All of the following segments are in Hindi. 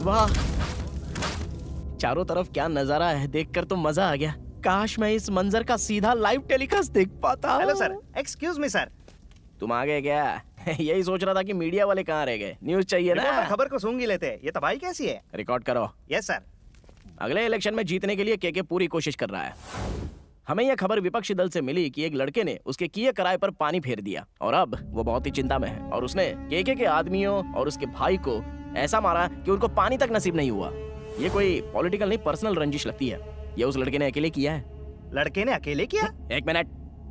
वाह, चारों तरफ क्या नजारा है, देखकर तो मजा आ गया। काश मैं इस मंजर का सीधा लाइव टेलीकास्ट देख पाता। Hello sir, excuse me sir. तुम आ गए क्या? यही सोच रहा था कि मीडिया वाले कहाँ रह गए। न्यूज चाहिए ना। रिपोर्टर खबर को सूंघ ही लेते हैं। ये तबाही कैसी है? रिकॉर्ड करो। Yes sir. अगले इलेक्शन में जीतने के लिए केके पूरी कोशिश कर रहा है। हमें यह खबर विपक्षी दल से मिली कि एक लड़के ने उसके किए कराए पर पानी फेर दिया और अब वो बहुत ही चिंता में है और उसने केके के आदमियों और उसके भाई को ऐसा मारा कि उनको पानी तक नसीब नहीं हुआ। ये कोई पॉलिटिकल नहीं, पर्सनल रंजिश लगती है। ये उस लड़के ने अकेले किया है। लड़के ने अकेले किया? एक मिनट,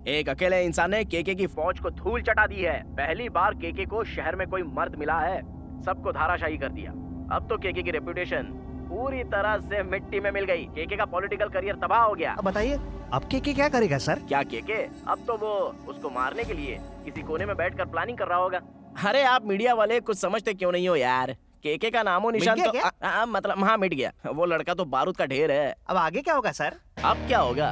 एक अकेले इंसान ने केके की फौज को धूल चटा दी है। पहली बार केके को शहर में कोई मर्द मिला है, सबको धाराशाही कर दिया। अब तो केके की रेपुटेशन पूरी तरह से मिट्टी में मिल गई। केके का पॉलिटिकल करियर तबाह हो गया। अब बताइए, अब केके क्या करेगा सर? क्या केके? अब तो वो उसको मारने के लिए किसी कोने में बैठकर प्लानिंग कर रहा होगा। अरे आप मीडिया वाले कुछ समझते क्यों नहीं हो यार? केके का नामो निशान तो मतलब हाँ मिट गया। वो लड़का तो बारूद का ढेर है। अब आगे क्या होगा सर? अब क्या होगा?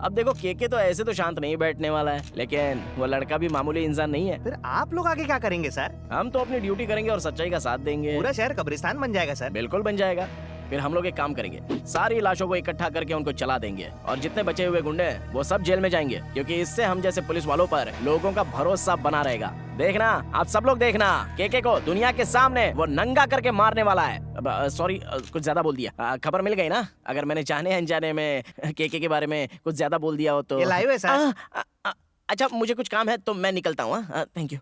अब देखो, केके तो ऐसे तो शांत नहीं बैठने वाला है, लेकिन वो लड़का भी मामूली इंसान नहीं है। फिर आप लोग आगे क्या करेंगे सर? हम तो अपनी ड्यूटी करेंगे और सच्चाई का साथ देंगे। पूरा शहर कब्रिस्तान बन जाएगा सर। बिल्कुल बन जाएगा। फिर हम लोग एक काम करेंगे, सारी लाशों को इकट्ठा करके उनको चला देंगे और जितने बचे हुए गुंडे हैं वो सब जेल में जाएंगे, क्योंकि इससे हम जैसे पुलिस वालों पर लोगों का भरोसा बना रहेगा। देखना, आप सब लोग देखना, केके को दुनिया के सामने वो नंगा करके मारने वाला है। सॉरी, कुछ ज्यादा बोल दिया। खबर मिल गई ना? अगर मैंने जाने अनजाने में केके के बारे में कुछ ज्यादा बोल दिया हो तो। ये लाइव है सर। अच्छा, मुझे कुछ काम है तो मैं निकलता हूँ। Thank you.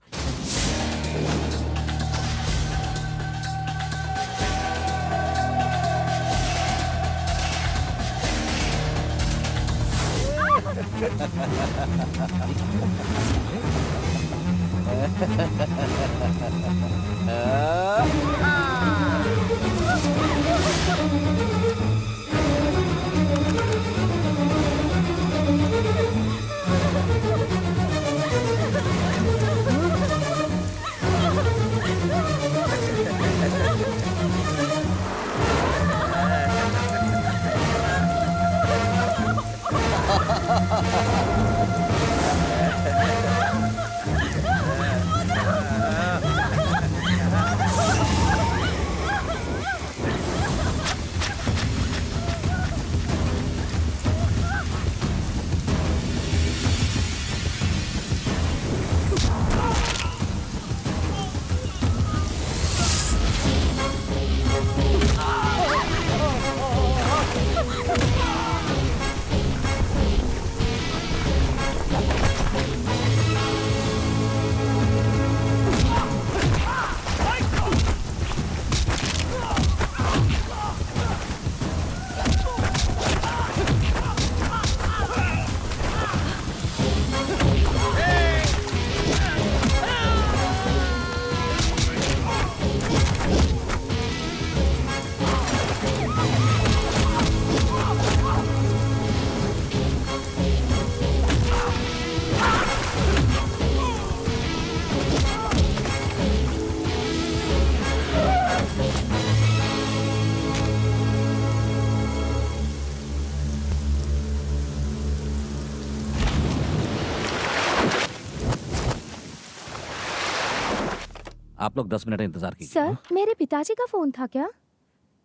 आप लोग 10 मिनट इंतजार कीजिए। सर, मेरे पिताजी का फोन था क्या?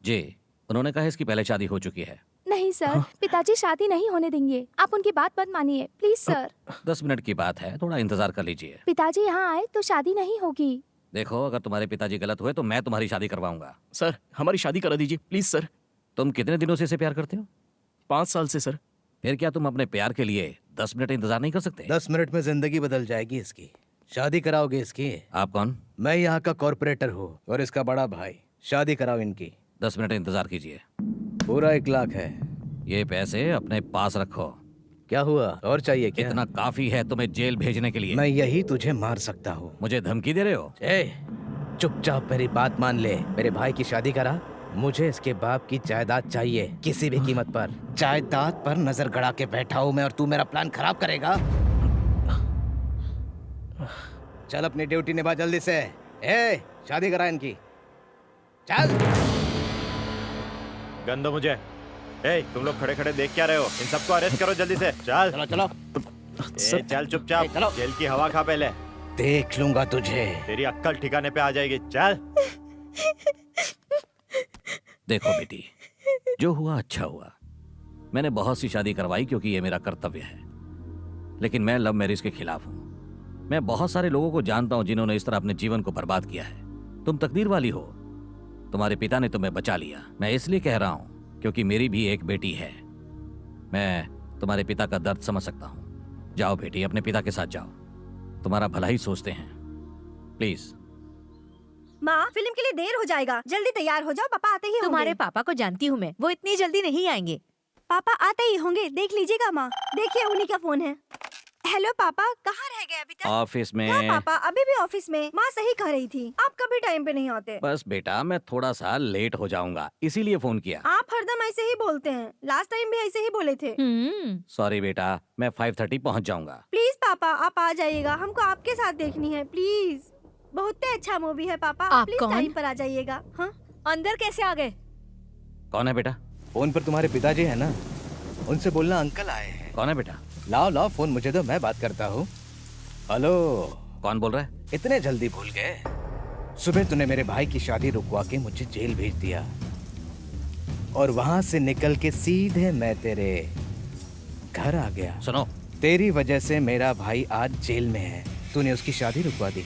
जी, उन्होंने कहा इसकी पहले शादी हो चुकी है। नहीं सर, पिताजी शादी नहीं होने देंगे। आप उनकी बात मत मानिए प्लीज सर। 10 मिनट की बात है, थोड़ा इंतजार कर लीजिए। पिताजी यहाँ आए तो शादी नहीं होगी। देखो, अगर तुम्हारे पिताजी गलत हुए तो मैं तुम्हारी शादी करवाऊंगा। सर, हमारी शादी करा दीजिए प्लीज सर। तुम कितने दिनों से इसे प्यार करते हो? 5 साल से सर। फिर क्या तुम अपने प्यार के लिए 10 मिनट इंतजार नहीं कर सकते? 10 मिनट में जिंदगी बदल जाएगी इसकी। शादी कराओगे इसकी? आप कौन? मैं यहाँ का कॉर्पोरेटर हूँ और इसका बड़ा भाई। शादी कराओ इनकी। 10 मिनट इंतजार कीजिए। पूरा 1 लाख है। ये पैसे अपने पास रखो। क्या हुआ, और चाहिए क्या? इतना काफी है तुम्हें जेल भेजने के लिए। मैं यही तुझे मार सकता हूँ। मुझे धमकी दे रहे हो? चुपचाप मेरी बात मान ले। मेरे भाई की शादी करा। मुझे इसके बाप की जायदाद चाहिए, किसी भी कीमत पर। जायदाद पर नजर गड़ा के बैठा हूँ मैं और तू मेरा प्लान खराब करेगा? चल अपनी ड्यूटी निभा जल्दी से। शादी करा इनकी, चल। गंदो मुझे। तुम लोग खड़े खड़े देख क्या रहे हो? इन सबको अरेस्ट करो जल्दी से। चल चलो चलो। चल चुपचाप, चलो। जेल की हवा खा पहले। देख लूंगा तुझे। तेरी अक्कल ठिकाने पे आ जाएगी। चल। देखो बेटी, जो हुआ अच्छा हुआ। मैंने बहुत सी शादी करवाई क्योंकि ये मेरा कर्तव्य है, लेकिन मैं लव मैरिज के खिलाफ हूं। मैं बहुत सारे लोगों को जानता हूं जिन्होंने इस तरह अपने जीवन को बर्बाद किया है। तुम तकदीर वाली हो, तुम्हारे पिता ने तुम्हें बचा लिया। मैं इसलिए कह रहा हूं क्योंकि मेरी भी एक बेटी है। मैं तुम्हारे पिता का दर्द समझ सकता हूं। जाओ बेटी, अपने पिता के साथ जाओ, तुम्हारा भला ही सोचते हैं। प्लीज। माँ, फिल्म के लिए देर हो जाएगा, जल्दी तैयार हो जाओ, पापा आते ही होंगे। तुम्हारे पापा को जानती हूँ मैं, वो इतनी जल्दी नहीं आएंगे। पापा आते ही होंगे, देख लीजिएगा माँ। देखिए उन्हीं का फोन है। हेलो पापा, कहाँ रह गए अभी तक? ऑफिस में। हाँ पापा, अभी भी ऑफिस में। माँ सही कह रही थी, आप कभी टाइम पे नहीं आते। बस बेटा, मैं थोड़ा सा लेट हो जाऊंगा, इसीलिए फोन किया। आप हरदम ऐसे ही बोलते हैं, लास्ट टाइम भी ऐसे ही बोले थे। सॉरी बेटा, मैं 5:30 पहुंच जाऊंगा। प्लीज पापा, आप आ जाइएगा, हमको आपके साथ देखनी है प्लीज। बहुत अच्छा मूवी है पापा, आप प्लीज कौन? टाइम पर आ जाइएगा। हाँ अंदर कैसे आ गए? कौन है बेटा? फोन पर तुम्हारे पिताजी है ना, उनसे बोलना अंकल आए हैं। कौन है बेटा? लाओ लाओ फोन मुझे दो, मैं बात करता हूँ। हेलो। कौन बोल रहा है? इतने जल्दी भूल गए? सुबह तूने मेरे भाई की शादी रुकवा के मुझे जेल भेज दिया, और वहां से निकल के सीधे मैं तेरे घर आ गया। सुनो, तेरी वजह से मेरा भाई आज जेल में है। तूने उसकी शादी रुकवा दी,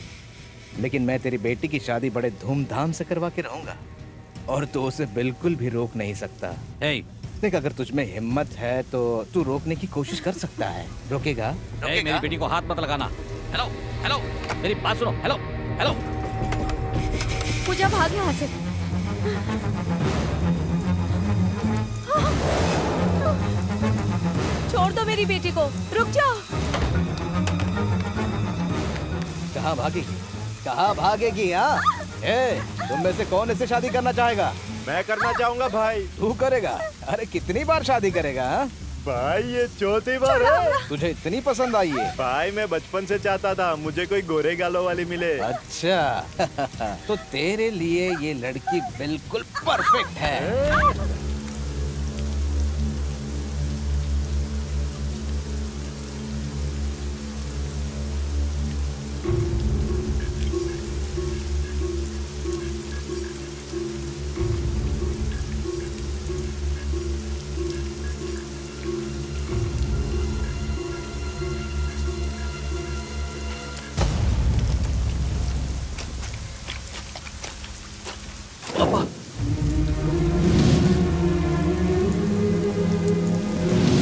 लेकिन मैं तेरी बेटी की शादी बड़े धूमधाम से करवा के रहूंगा, और तू उसे बिल्कुल भी रोक नहीं सकता। ए, देख, अगर तुझ में हिम्मत है तो तू रोकने की कोशिश कर सकता है। रोकेगा? ए, मेरी बेटी को हाथ मत लगाना। हेलो हेलो, मेरी बात सुनो। Hello hello. पूजा भाग यहाँ से। छोड़ दो मेरी बेटी को, रुक जाओ। कहाँ भागेगी? कहाँ भागेगी? हाँ, तुम में से कौन इससे शादी करना चाहेगा? मैं करना चाहूंगा भाई। तू करेगा? अरे कितनी बार शादी करेगा? हाँ? भाई ये चौथी बार है। तुझे इतनी पसंद आई है? भाई मैं बचपन से चाहता था मुझे कोई गोरे गालों वाली मिले। अच्छा तो तेरे लिए ये लड़की बिल्कुल परफेक्ट है।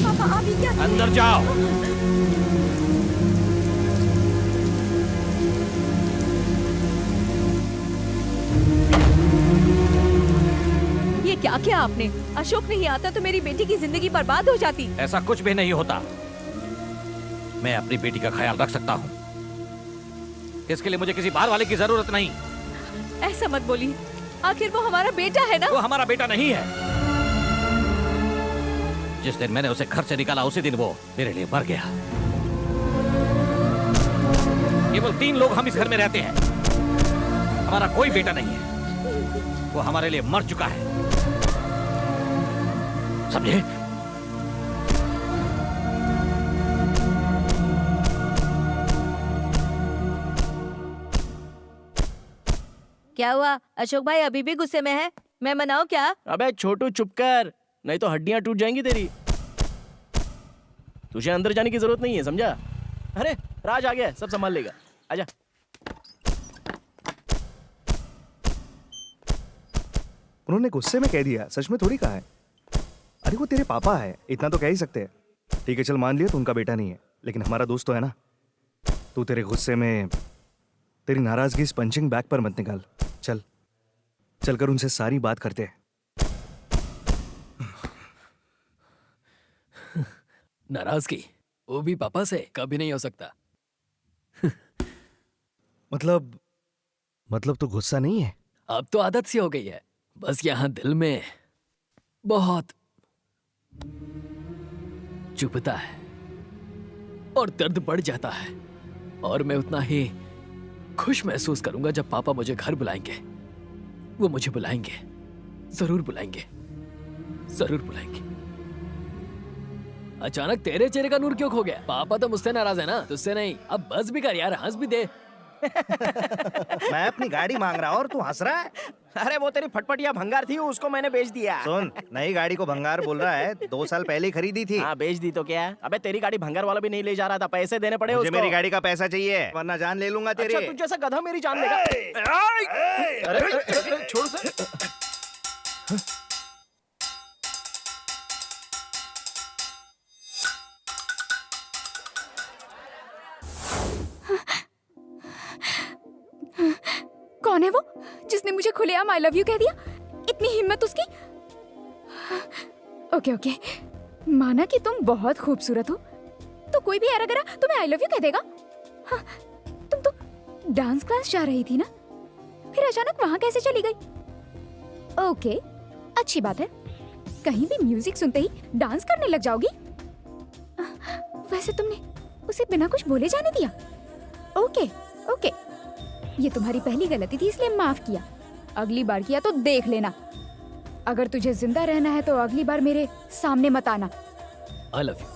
पापा अभी क्या? अंदर जाओ। ये क्या किया आपने? अशोक नहीं आता तो मेरी बेटी की जिंदगी बर्बाद हो जाती। ऐसा कुछ भी नहीं होता। मैं अपनी बेटी का ख्याल रख सकता हूँ, इसके लिए मुझे किसी बाहर वाले की जरूरत नहीं। ऐसा मत बोलिए, आखिर वो हमारा बेटा है ना। वो हमारा बेटा नहीं है। जिस दिन मैंने उसे घर से निकाला उसी दिन वो मेरे लिए मर गया। केवल 3 लोग हम इस घर में रहते हैं, हमारा कोई बेटा नहीं है। वो हमारे लिए मर चुका है, समझे? क्या हुआ? अशोक भाई अभी भी गुस्से में है? मैं मनाऊं क्या? अबे छोटू चुप कर, नहीं तो हड्डियां टूट जाएंगी तेरी। तुझे अंदर जाने की जरूरत नहीं है, समझा? अरे राज आ गया, सब संभाल लेगा। आजा। उन्होंने गुस्से में कह दिया, सच में थोड़ी कहा है। अरे वो तेरे पापा है, इतना तो कह ही सकते हैं। ठीक है चल, मान लिया तो उनका बेटा नहीं है, लेकिन हमारा दोस्त तो है ना। तू तेरे गुस्से में तेरी नाराजगी इस पंचिंग बैग पर मत निकाल। चल चलकर उनसे सारी बात करते हैं। नाराजगी वो भी पापा से कभी नहीं हो सकता। मतलब तो गुस्सा नहीं है? अब तो आदत सी हो गई है, बस यहाँ दिल में बहुत चुभता है और दर्द बढ़ जाता है, और मैं उतना ही खुश महसूस करूंगा जब पापा मुझे घर बुलाएंगे। वो मुझे बुलाएंगे, जरूर बुलाएंगे, जरूर बुलाएंगे। अचानक तेरे चेहरे का नूर क्यों खो गया? पापा तो मुझसे नाराज है ना, तुझसे नहीं। अब बस भी कर यार, हंस भी दे। मैं अपनी गाड़ी मांग रहा हूं और तू हंस रहा है। अरे वो तेरी फटफटिया भंगार थी, उसको मैंने बेच दिया। सुन, नई गाड़ी को भंगार बोल रहा है, 2 साल पहले ही खरीदी थी। हाँ बेच दी तो क्या? अबे तेरी गाड़ी भंगार वाला भी नहीं ले जा रहा था, पैसे देने पड़े मुझे उसको। मेरी गाड़ी का पैसा चाहिए, वरना जान ले लूंगा तेरी। अच्छा, तुझ जैसा गधा मेरी जान लेगा। अरे छोड़ से। कौन है वो जिसने मुझे खुलेआम आई लव यू कह दिया? इतनी हिम्मत उसकी। ओके ओके, माना कि तुम बहुत खूबसूरत हो, तो कोई भी ऐरा गरा तुम्हें आई लव यू कह देगा? हाँ, तुम तो डांस क्लास जा रही थी ना, फिर अचानक वहां कैसे चली गई? ओके, अच्छी बात है। कहीं भी म्यूजिक सुनते ही डांस करने लग जाओगी? वैसे तुमने उसे बिना कुछ बोले जाने दिया? ओके ओके, ये तुम्हारी पहली गलती थी, इसलिए माफ किया। अगली बार किया तो देख लेना। अगर तुझे जिंदा रहना है तो अगली बार मेरे सामने मत आना। I love you.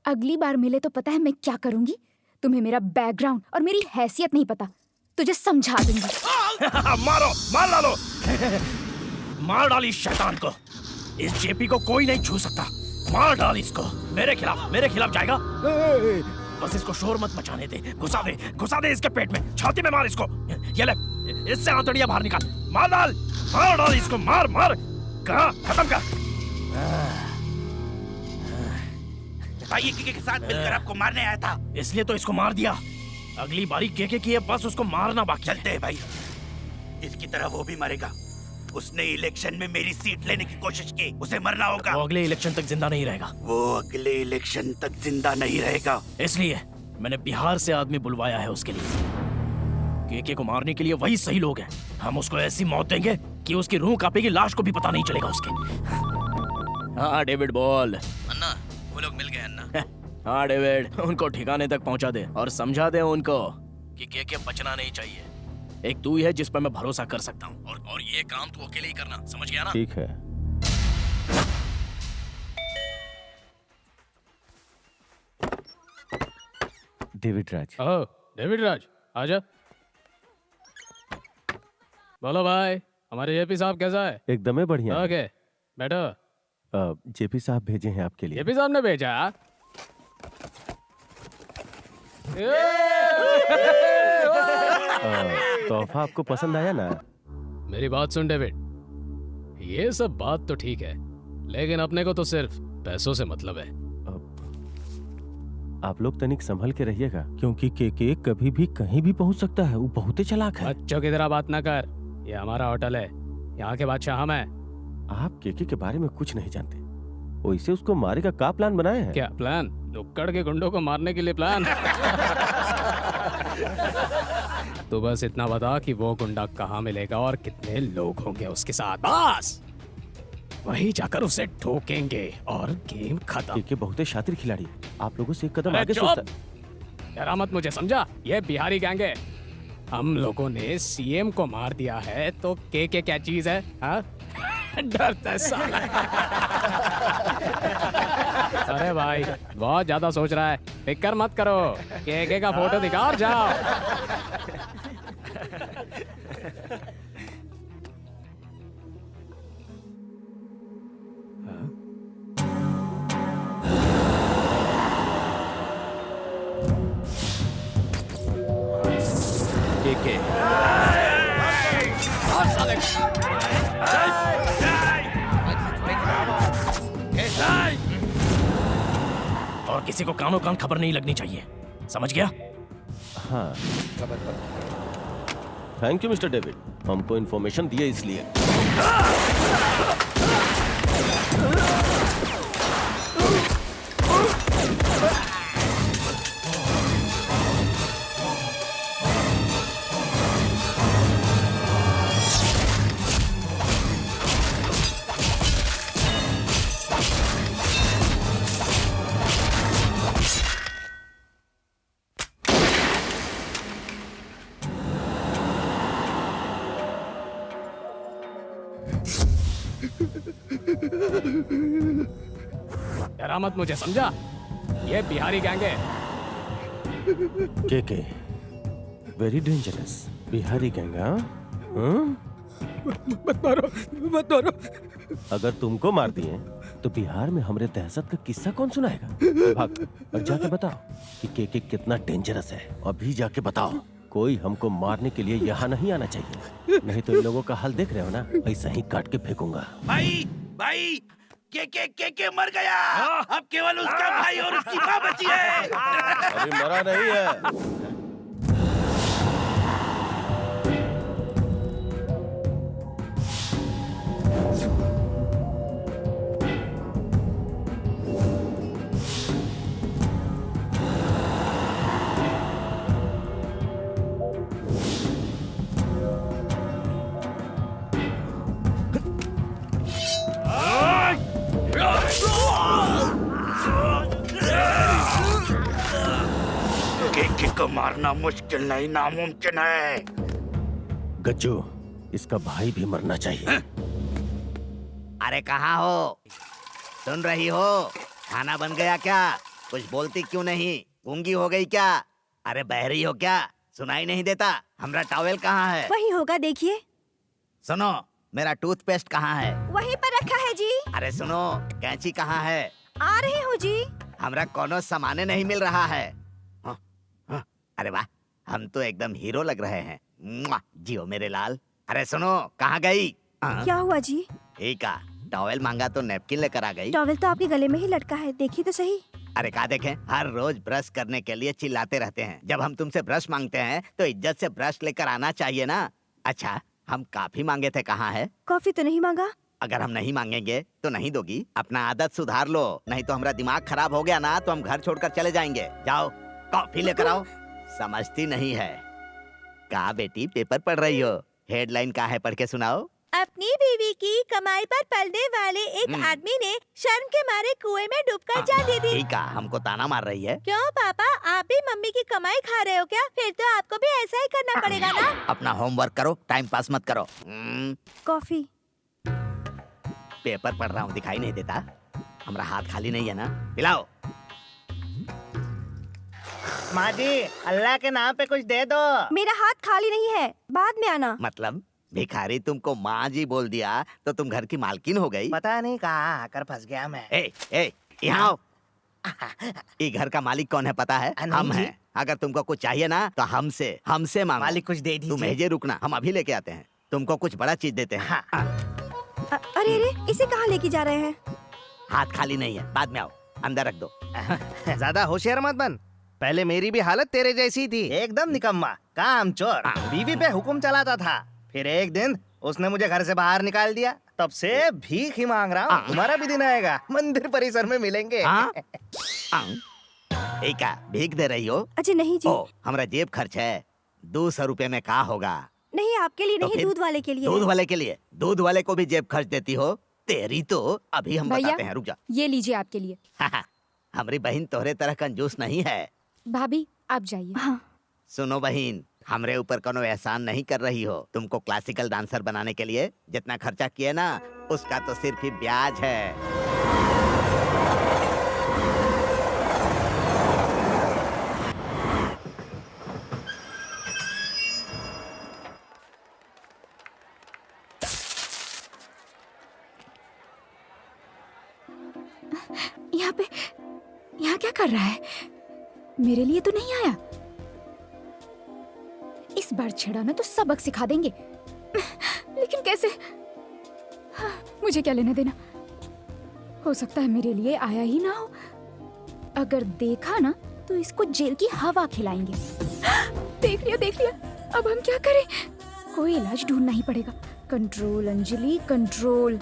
अगली बार मिले तो पता है मैं क्या करूंगी? तुम्हें मेरा बैकग्राउंड और मेरी हैसियत नहीं पता, तुझे समझा दूंगी। मारो, मार डालो। मार डाल इस शैतान को। इस जेपी को कोई नहीं छू सकता। मार डाल इसको। मेरे खिलाफ जाएगा। बस इसको शोर मत मचाने दे। घुसा दे इसके पेट में, छाती में मार इसको। ये ले, इससे आंतड़ियां बाहर निकाल। मार डाल इसको, मार। कहाँ? खत्म कर। भाई के साथ मिलकर आपको मारने आया था, इसलिए तो इसको मार दिया। अगली बारी के की है, बस उसको मारना बाकी। चलते हैं भाई। इसकी तरह वो भी मरेगा। उसने इलेक्शन में मेरी सीट लेने की कोशिश की, उसे मरना होगा। वो अगले इलेक्शन तक जिंदा नहीं रहेगा। इसलिए मैंने बिहार से आदमी बुलवाया है उसके लिए। के को मारने के लिए वही सही लोग हैं। हम उसको ऐसी मौत देंगे कि उसकी रूह कांपेगी, लाश को भी पता नहीं चलेगा उसके। हाँ डेविड बोल। अन्ना, वो लोग मिल गए अन्ना। हाँ डेविड, उनको ठिकाने तक पहुंचा दे और समझा दे उनको कि के बचना नहीं चाहिए। एक तू ही है जिस पर मैं भरोसा कर सकता हूँ, और ये काम तू अकेले ही करना, समझ गया ना? ठीक है। डेविड राज। ओह, डेविड राज, आजा। बोलो भाई, हमारे जेपी साहब कैसा है? एकदम ही बढ़िया। ओके, बैठो। जेपी साहब भेजे हैं आपके लिए। जेपी साहब ने भेजा? तोहफा आपको पसंद आया ना? मेरी बात सुन डेविड, ये सब बात तो ठीक है, लेकिन अपने को तो सिर्फ पैसों से मतलब है। आप लोग तनिक संभल के रहिएगा, क्योंकि के कभी भी कहीं भी पहुंच सकता है। वो बहुत ही चालाक है। बच्चों की तरह बात ना कर, ये हमारा होटल है, यहाँ के बादशाह हम हैं। आप के बारे में कुछ नहीं जानते। वैसे उसको मारे का क्या प्लान बनाए हैं? क्या प्लान? लुक्कड़ के गुंडों को मारने के लिए प्लान? तो बस इतना बता कि वो गुंडा कहाँ मिलेगा और कितने लोग होंगे उसके साथ, बस वही जाकर उसे ठोकेंगे और गेम खत्म। के बहुत ही शातिर खिलाड़ी, आप लोगों से एक कदम अरे आगे चुप! सोचता। डरा मत मुझे, समझा? ये बिहारी गैंग है। हम लोगों ने सीएम को मार दिया है तो के क्या चीज है? हाँ? डरता है साला। अरे भाई, बहुत ज्यादा सोच रहा है, फिक्र मत करो। के का फोटो दिखा और जाओ। के और किसी को कानों कान खबर नहीं लगनी चाहिए, समझ गया? हाँ, थैंक यू मिस्टर डेविड, हमको इन्फॉर्मेशन दिए इसलिए। डरा मत मुझे, समझा? ये बिहारी गैंग है। के वेरी डेंजरस बिहारी गैंग। हाँ? मत मारो, मत मारो। अगर तुमको मार दिए तो बिहार में हमरे दहशत का किस्सा कौन सुनाएगा? भाग और जाके बताओ कि के कितना डेंजरस है। अभी जाके बताओ। कोई हमको मारने के लिए यहाँ नहीं आना चाहिए, नहीं तो इन लोगों का हाल देख रहे हो ना, ऐसा ही काट के फेंकूंगा। भाई भाई के मर गया। अब केवल उसका भाई और उसकी माँ बची है। अभी मरा नहीं है। के को मारना मुश्किल नहीं, नामुमकिन है। गज्जू, इसका भाई भी मरना चाहिए। अरे कहाँ हो? सुन रही हो? खाना बन गया क्या? कुछ बोलती क्यों नहीं? गूंगी हो गई क्या? अरे बहरी हो क्या? सुनाई नहीं देता? हमारा टॉवेल कहाँ है? वही होगा, देखिए। सुनो, मेरा टूथपेस्ट कहाँ है? वहीं पर रखा है जी। अरे सुनो, कैंची कहाँ है? आ रही हूँ जी। हमरा कोनो सामाने नहीं मिल रहा है। हाँ, हाँ, अरे वाह, हम तो एकदम हीरो लग रहे हैं। मुआ, जियो मेरे लाल। अरे सुनो, कहाँ गई? क्या हुआ जी? ठीक है, टॉवेल मांगा तो नैपकिन लेकर आ गई। टॉवेल तो आपके गले में ही लटका है, देखिए तो सही। अरे कहा देखें, हर रोज ब्रश करने के लिए चिल्लाते रहते हैं। जब हम तुमसे ब्रश मांगते हैं तो इज्जत से ब्रश लेकर आना चाहिए ना। अच्छा, हम कॉफी मांगे थे, कहाँ है? कॉफी तो नहीं मांगा। अगर हम नहीं मांगेंगे तो नहीं दोगी? अपना आदत सुधार लो, नहीं तो हमारा दिमाग खराब हो गया ना तो हम घर छोड़कर चले जाएंगे। जाओ कॉफी लेकर आओ। समझती नहीं है। कहा बेटी, पेपर पढ़ रही हो? हेडलाइन क्या है, पढ़ के सुनाओ। अपनी बीवी की कमाई पर पलने वाले एक आदमी ने शर्म के मारे कुएं में डूबकर जान दे दी। ठीक है, हमको ताना मार रही है। क्यों पापा, आप भी मम्मी की कमाई खा रहे हो क्या? फिर तो आपको भी ऐसा ही करना पड़ेगा ना। अपना होमवर्क करो, टाइम पास मत करो। कॉफी। पेपर पढ़ रहा हूँ, दिखाई नहीं देता? हमारा हाथ खाली नहीं है ना? पिलाओ। माँ जी, अल्लाह के नाम पे कुछ दे दो। मेरा हाथ खाली नहीं है, बाद में आना। मतलब भिखारी तुमको माँ जी बोल दिया तो तुम घर की मालकिन हो गई? पता नहीं कहाँ आकर फंस गया मैं। ए, यहाँ आओ। ये घर का मालिक कौन है पता है? हम हैं। अगर तुमको कुछ चाहिए ना तो हमसे मांगो। मालिक कुछ दे दीजिए। तुम भेजे रुकना, हम अभी लेके आते हैं। तुमको कुछ बड़ा चीज देते हैं। अरे अरे, इसे कहाँ लेके जा रहे हैं? हाथ खाली नहीं है, बाद में आओ, अंदर रख दो। ज्यादा होशियार मत बन। पहले मेरी भी हालत तेरे जैसी थी, एकदम निकम्मा, काम चोर, बीवी पे हुक्म चलाता था। फिर एक दिन उसने मुझे घर से बाहर निकाल दिया, तब से भीख ही मांग रहा हूँ। तुम्हारा भी दिन आएगा, मंदिर परिसर में मिलेंगे। एक भीख दे रही हो? अच्छा नहीं जी। हमारा जेब खर्च है, 200 रुपए में क्या होगा? नहीं, आपके लिए तो नहीं, दूध वाले के लिए। दूध वाले के लिए? दूध वाले को भी जेब खर्च देती हो? तेरी तो अभी हम बताते हैं, रुक जा। ये लीजिए आपके लिए। हमारी बहन तोहरे तरह कंजूस नहीं है। भाभी आप जाइए। हाँ। सुनो बहन, हमरे ऊपर कोनो एहसान नहीं कर रही हो। तुमको क्लासिकल डांसर बनाने के लिए जितना खर्चा किए ना, उसका तो सिर्फ ही ब्याज है। यहाँ क्या कर रहा है? मेरे लिए तो नहीं आया। इस बार छेड़ा ना तो सबक सिखा देंगे। लेकिन कैसे? मुझे क्या लेना देना? हो सकता है मेरे लिए आया ही ना हो। अगर देखा ना तो इसको जेल की हवा खिलाएंगे। देख लिया। अब हम क्या करें? कोई इलाज ढूंढना ही पड़ेगा। Control Anjali, control.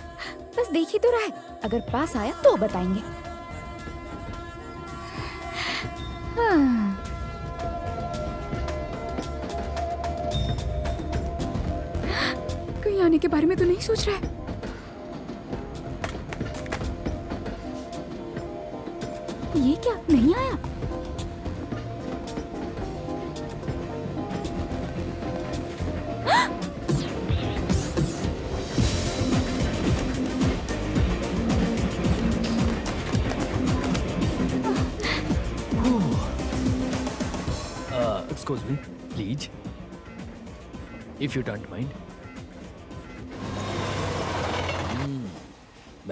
बस देख ही तो रहा है, अगर पास आया तो बताएंगे। कहीं आने के बारे में तो नहीं सोच रहा है? ये क्या, नहीं आया? Excuse me, please. If you don't mind.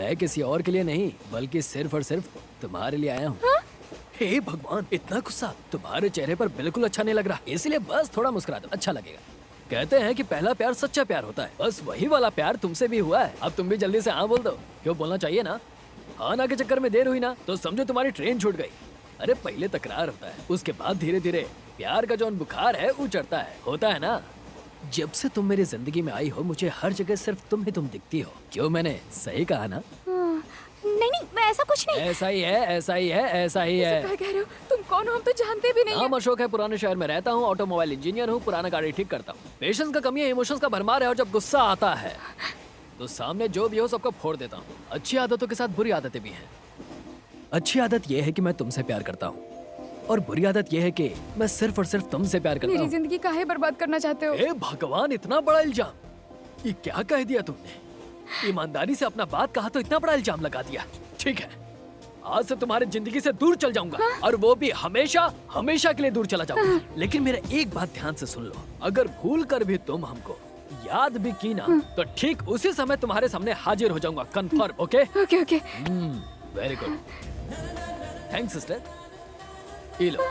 मैं किसी और के लिए नहीं बल्कि सिर्फ और सिर्फ तुम्हारे लिए आया हूँ। हे भगवान, इतना गुस्सा तुम्हारे चेहरे पर बिल्कुल अच्छा नहीं लग रहा, इसलिए बस थोड़ा मुस्कुरा दो, अच्छा लगेगा। कहते हैं कि पहला प्यार सच्चा प्यार होता है, बस वही वाला प्यार तुमसे भी हुआ है। अब तुम भी जल्दी से हाँ बोल दो। क्यों बोलना चाहिए ना? हाँ ना के चक्कर में देर हुई ना तो समझो तुम्हारी ट्रेन छूट गई। अरे पहले तकरार होता है, उसके बाद धीरे धीरे प्यार का जो बुखार है वो चढ़ता है, होता है ना? जब से तुम मेरी जिंदगी में आई हो मुझे हर जगह सिर्फ तुम ही तुम दिखती हो। क्यों, मैंने सही कहा ना? नहीं नहीं, मैं ऐसा कुछ नहीं। ऐसा ही है, ऐसा ही है, ऐसा ही है। क्या कह रहे हो? तुम कौन हो? हम तो जानते भी नहीं नाम अशोक है, पुराने शहर में रहता हूँ, ऑटोमोबाइल इंजीनियर हूँ, पुराना गाड़ी ठीक करता हूँ। पेशेंस का कमी है, इमोशंस का भरमार है, और जब गुस्सा आता है तो सामने जो भी हो सबको फोड़ देता हूँ। अच्छी आदतों के साथ बुरी आदतें भी हैं। अच्छी आदत यह है कि मैं तुमसे प्यार करता हूँ, और बुरी आदत यह है कि मैं सिर्फ और सिर्फ तुमसे प्यार करता मेरी हूँ। जिंदगी काहे बर्बाद करना चाहते हो? हे भगवान, इतना बड़ा इल्जाम! ये क्या कह दिया तुमने? ईमानदारी से अपना बात कहा तो इतना बड़ा इल्जाम लगा दिया। ठीक है, आज से तुम्हारी जिंदगी से दूर चल जाऊंगा, और वो भी हमेशा हमेशा के लिए दूर चला जाऊंगा। लेकिन मेरा एक बात ध्यान से सुन लो, अगर भूल कर भी तुम हमको याद भी की ना तो ठीक उसी समय तुम्हारे सामने हाजिर हो जाऊंगा, confirm? Okay okay okay. Very good, thanks sister. ये लो।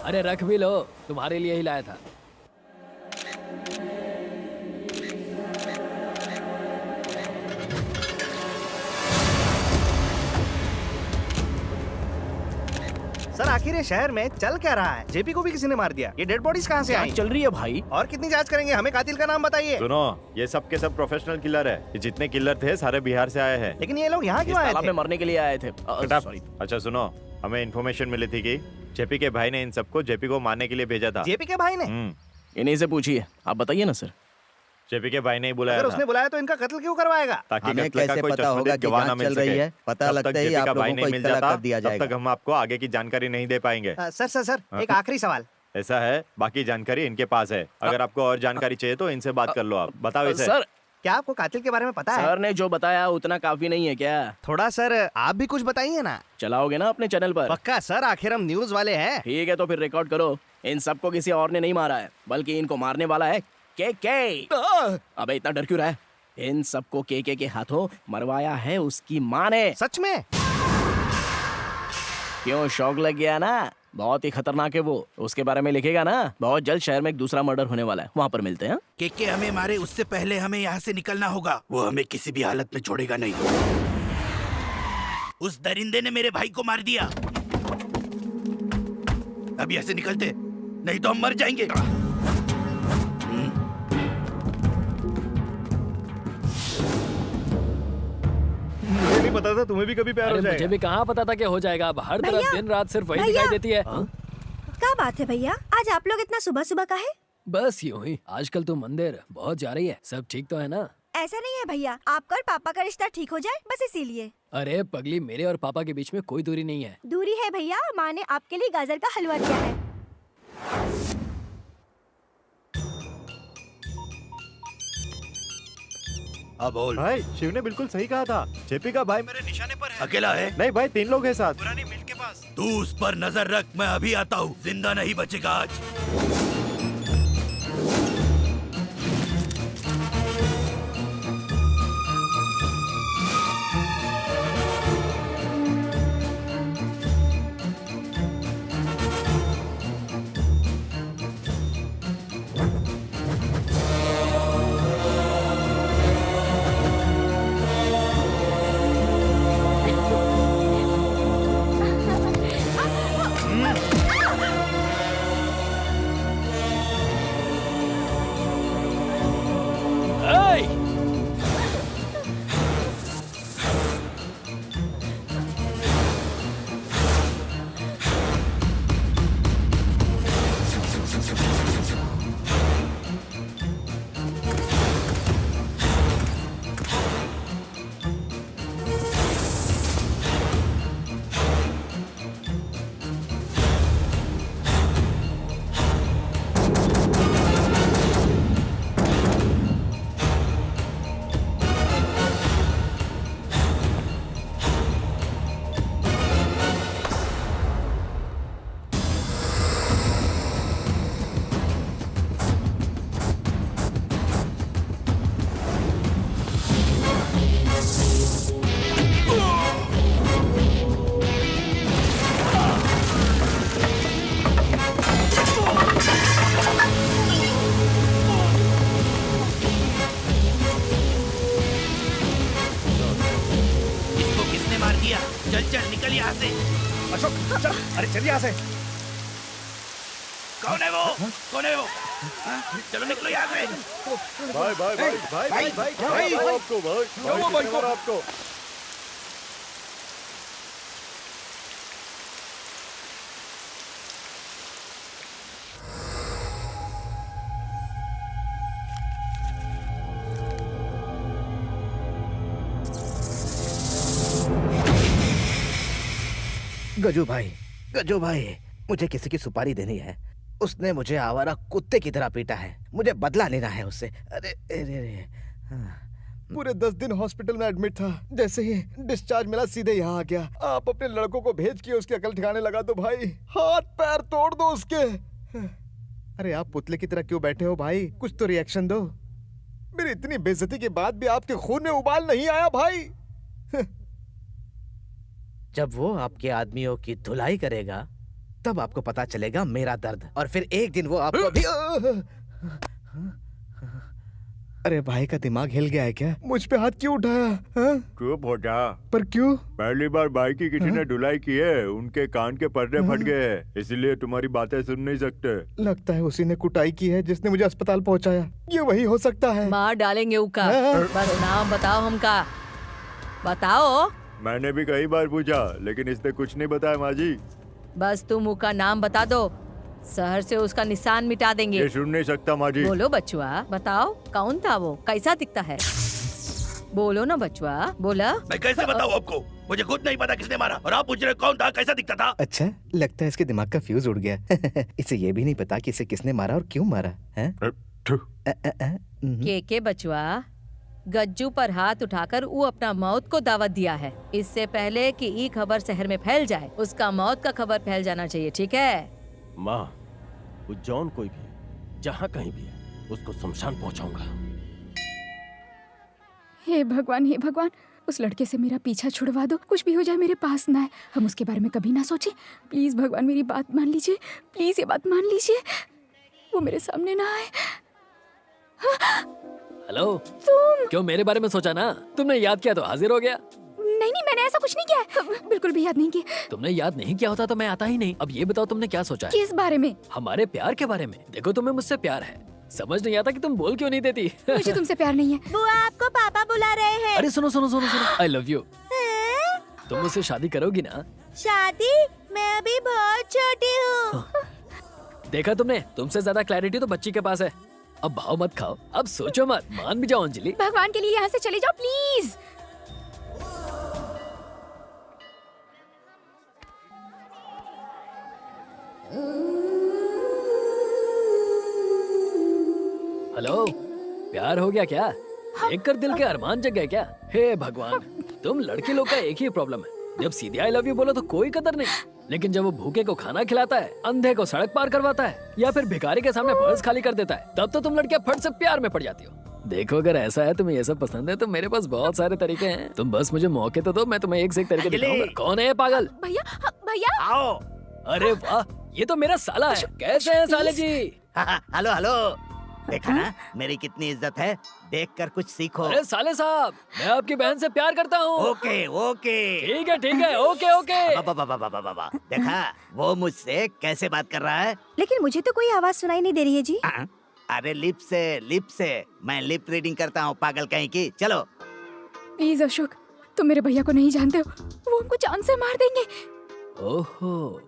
अरे रख भी लो, तुम्हारे लिए ही लाया था। सर आखिर ये शहर में चल क्या रहा है? जेपी को भी किसी ने मार दिया। ये डेड बॉडीज कहाँ से आई? जांच चल रही है भाई। और कितनी जांच करेंगे? हमें कातिल का नाम बताइए। सुनो, ये सब के सब प्रोफेशनल किलर है। ये जितने किलर थे सारे बिहार से आए हैं। लेकिन ये लोग यहाँ इस क्यों आए तालाब थे? में मरने के लिए आए थे। किताब। सॉरी। अच्छा सुनो, हमें इन्फॉर्मेशन मिली थी कि जेपी के भाई ने इन सबको जेपी को मारने के लिए भेजा था। जेपी के भाई ने? इन्हीं से पूछिए, आप बताइए ना सर। जेपी के भाई ने ही बुलाया अगर था, उसने बुलाया तो इनका कत्ल क्यों करवाएगा? ताकि हमें कत्ल का कैसे कोई पता होगा चश्मदीद कि गवाह ना जांच मिल चल रही सके। है? पता जब तक लगता ही जेपी आप का भाई लोगों नहीं को मिल इत्तला जाता कर दिया तब तक जाएगा। हम आपको आगे की जानकारी नहीं दे पाएंगे। सर एक आखिरी सवाल। ऐसा है, बाकी जानकारी इनके पास है। अगर आपको और जानकारी चाहिए तो इनसे बात कर लो। आप बताओ इसे। सर, क्या आपको कातिल के बारे में पता है? सर ने जो बताया उतना काफी नहीं है क्या? थोड़ा सर आप भी कुछ बताइए ना। चलाओगे ना अपने चैनल पर? पक्का सर, आखिर हम न्यूज वाले हैं। ठीक है, तो फिर रिकॉर्ड करो। इन सबको किसी और ने नहीं मारा है, बल्कि इनको मारने वाला है के। अबे इतना डर क्यों रहा है? इन सबको के हाथों मरवाया है उसकी माँ ने। सच में? क्यों, शौक लग गया ना? बहुत ही खतरनाक है वो, उसके बारे में लिखेगा ना। बहुत जल्द शहर में एक दूसरा मर्डर होने वाला है, वहाँ पर मिलते हैं। के हमें मारे उससे पहले हमें यहाँ से निकलना होगा। वो हमें किसी भी हालत में छोड़ेगा नहीं। उस दरिंदे ने मेरे भाई को मार दिया। अभी ऐसे निकलते, नहीं तो हम मर जाएंगे। मुझे नहीं पता था तुम्हें भी कभी प्यार हो अरे मुझे जाएगा। भी कहाँ पता था कि हो जाएगा। अब हर तरफ भैया, दिन रात सिर्फ वही भैया। दिखाई देती है। क्या बात है भैया, आज आप लोग इतना सुबह सुबह का है? बस यूं ही। आजकल तो मंदिर बहुत जा रही है, सब ठीक तो है ना? ऐसा नहीं है भैया, आपका और पापा का रिश्ता ठीक हो जाए बस इसीलिए। अरे पगली, मेरे और पापा के बीच में कोई दूरी नहीं है। दूरी है भैया, माँ ने आपके लिए गाजर का हलवा दिया है। हाँ बोल। भाई, शिव ने बिल्कुल सही कहा था। जेपी का भाई मेरे निशाने पर है। अकेला है? नहीं भाई, 3 लोग हैं साथ। पुरानी मिल के पास। तू उस पर नजर रख, मैं अभी आता हूँ। जिंदा नहीं बचेगा आज। अरे चल यहाँ से। कौन है वो? कौन है वो? हाँ? चलो निकलो यहाँ से। भाई भाई भाई भाई भाई भाई क्या हुआ आपको भाई? भाई क्या हुआ आपको? गजू भाई, मुझे किसी की सुपारी देनी है। उसने मुझे आवारा कुत्ते की तरह पीटा है, मुझे बदला लेना है उससे। अरे अरे अरे हाँ। पूरे 10 दिन हॉस्पिटल में एडमिट था। जैसे ही डिस्चार्ज मिला सीधे यहाँ आ गया। आप अपने लड़कों को भेज के उसकी अकल ठिकाने लगा दो भाई, हाथ पैर तोड़ दो उसके। अरे आप पुतले की तरह क्यों बैठे हो भाई? कुछ तो रिएक्शन दो। मेरी इतनी बेइज्जती के बाद भी आपके खून में उबाल नहीं आया भाई। जब वो आपके आदमियों की धुलाई करेगा तब आपको पता चलेगा मेरा दर्द, और फिर एक दिन वो आपको भी। अरे भाई का दिमाग हिल गया है क्या? मुझ पे हाथ क्यों उठाया? हाँ? चुप हो जा। पर क्यों? पहली बार भाई की किसी ने धुलाई की है, उनके कान के पर्दे फट गए हैं, इसलिए तुम्हारी बातें सुन नहीं सकते। लगता है उसी ने कुटाई की है जिसने मुझे अस्पताल पहुंचाया। ये वही हो सकता है। मार डालेंगे उका। हाँ। बस नाम बताओ हमका, बताओ। मैंने भी कई बार पूछा लेकिन इसने कुछ नहीं बताया माँ जी। बस तुम उका नाम बता दो, शहर से उसका निशान मिटा देंगे। ये सुन नहीं सकता माँ जी। बोलो बचुआ, बताओ कौन था वो, कैसा दिखता है? बोलो ना बचुआ, बोला। मैं कैसे बताऊँ आपको? मुझे खुद नहीं पता किसने मारा, और आप पूछ रहे कौन था, कैसा दिखता था? अच्छा, लगता है इसके दिमाग का फ्यूज उड़ गया। इसे ये भी नहीं पता कि इसे किसने मारा और क्यों मारा है? के बचुआ, गज्जू पर हाथ उठाकर वो अपना मौत को दावत दिया है। इससे पहले कि ये खबर शहर में फैल जाए, उसका मौत का खबर फैल जाना चाहिए, ठीक है? माँ, वो जॉन कोई भी है, जहाँ कहीं भी है, उसको शमशान पहुंचाऊंगा। हे भगवान, हे भगवान, उस लड़के से मेरा पीछा छुड़वा दो। कुछ भी हो जाए मेरे पास ना आए, हम उसके बारे में कभी ना सोचे। प्लीज भगवान मेरी बात मान लीजिए, प्लीज ये बात मान लीजिए, वो मेरे सामने ना आए। हेलो, तुम? क्यों मेरे बारे में सोचा ना? तुमने याद किया तो हाजिर हो गया। नहीं नहीं, मैंने ऐसा कुछ नहीं किया, बिल्कुल भी याद नहीं किया। तुमने याद नहीं किया होता तो मैं आता ही नहीं। अब ये बताओ तुमने क्या सोचा है? किस बारे में? हमारे प्यार के बारे में। देखो तुम्हें मुझसे प्यार है, समझ नहीं आता कि तुम बोल क्यों नहीं देती। मुझे तुमसे प्यार नहीं है। बुआ आपको पापा बुला रहे हैं। अरे सुनो सुनो सुनो सुनो, आई लव यू। हैं? तुम मुझसे शादी करोगी ना? शादी? मैं अभी बहुत छोटी हूँ। देखा तुमने, तुमसे ज्यादा क्लैरिटी तो बच्ची के पास है। अब भाव मत खाओ, अब सोचो मत, मान भी जाओ अंजलि। भगवान के लिए यहाँ से चले जाओ प्लीज। हेलो, प्यार हो गया क्या? देख कर दिल के अरमान जग गए क्या? हे भगवान, तुम लड़के लोग का एक ही प्रॉब्लम है, जब सीधे आई लव यू बोलो तो कोई कदर नहीं, लेकिन जब वो भूखे को खाना खिलाता है, अंधे को सड़क पार करवाता है, या फिर भिखारी के सामने पर्स खाली कर देता है, तब तो तुम लड़कियां फट से प्यार में पड़ जाती हो। देखो अगर ऐसा है, तुम्हें ये सब पसंद है, तो मेरे पास बहुत सारे तरीके हैं। तुम बस मुझे मौके तो दो, मैं तुम्हें एक से एक तरीके दिखाऊंगा। कौन है ये पागल? भैया, भैया आओ। अरे वाह, ये तो मेरा साला है। कैसे हैं साले जी? हेलो हेलो, देखा ना मेरी कितनी इज्जत है, देखकर कुछ सीखो। अरे साले साहब, मैं आपकी बहन से प्यार करता हूँ। ओके ओके, ठीक है, ओके ओके। बाबा देखा वो मुझसे कैसे बात कर रहा है। लेकिन मुझे तो कोई आवाज सुनाई नहीं दे रही है जी। अरे लिप से मैं लिप रीडिंग करता हूँ, पागल कहीं की। चलो प्लीज अशोक, तुम मेरे भैया को नहीं जानते हो, वो हमको जान से मार देंगे। ओहो,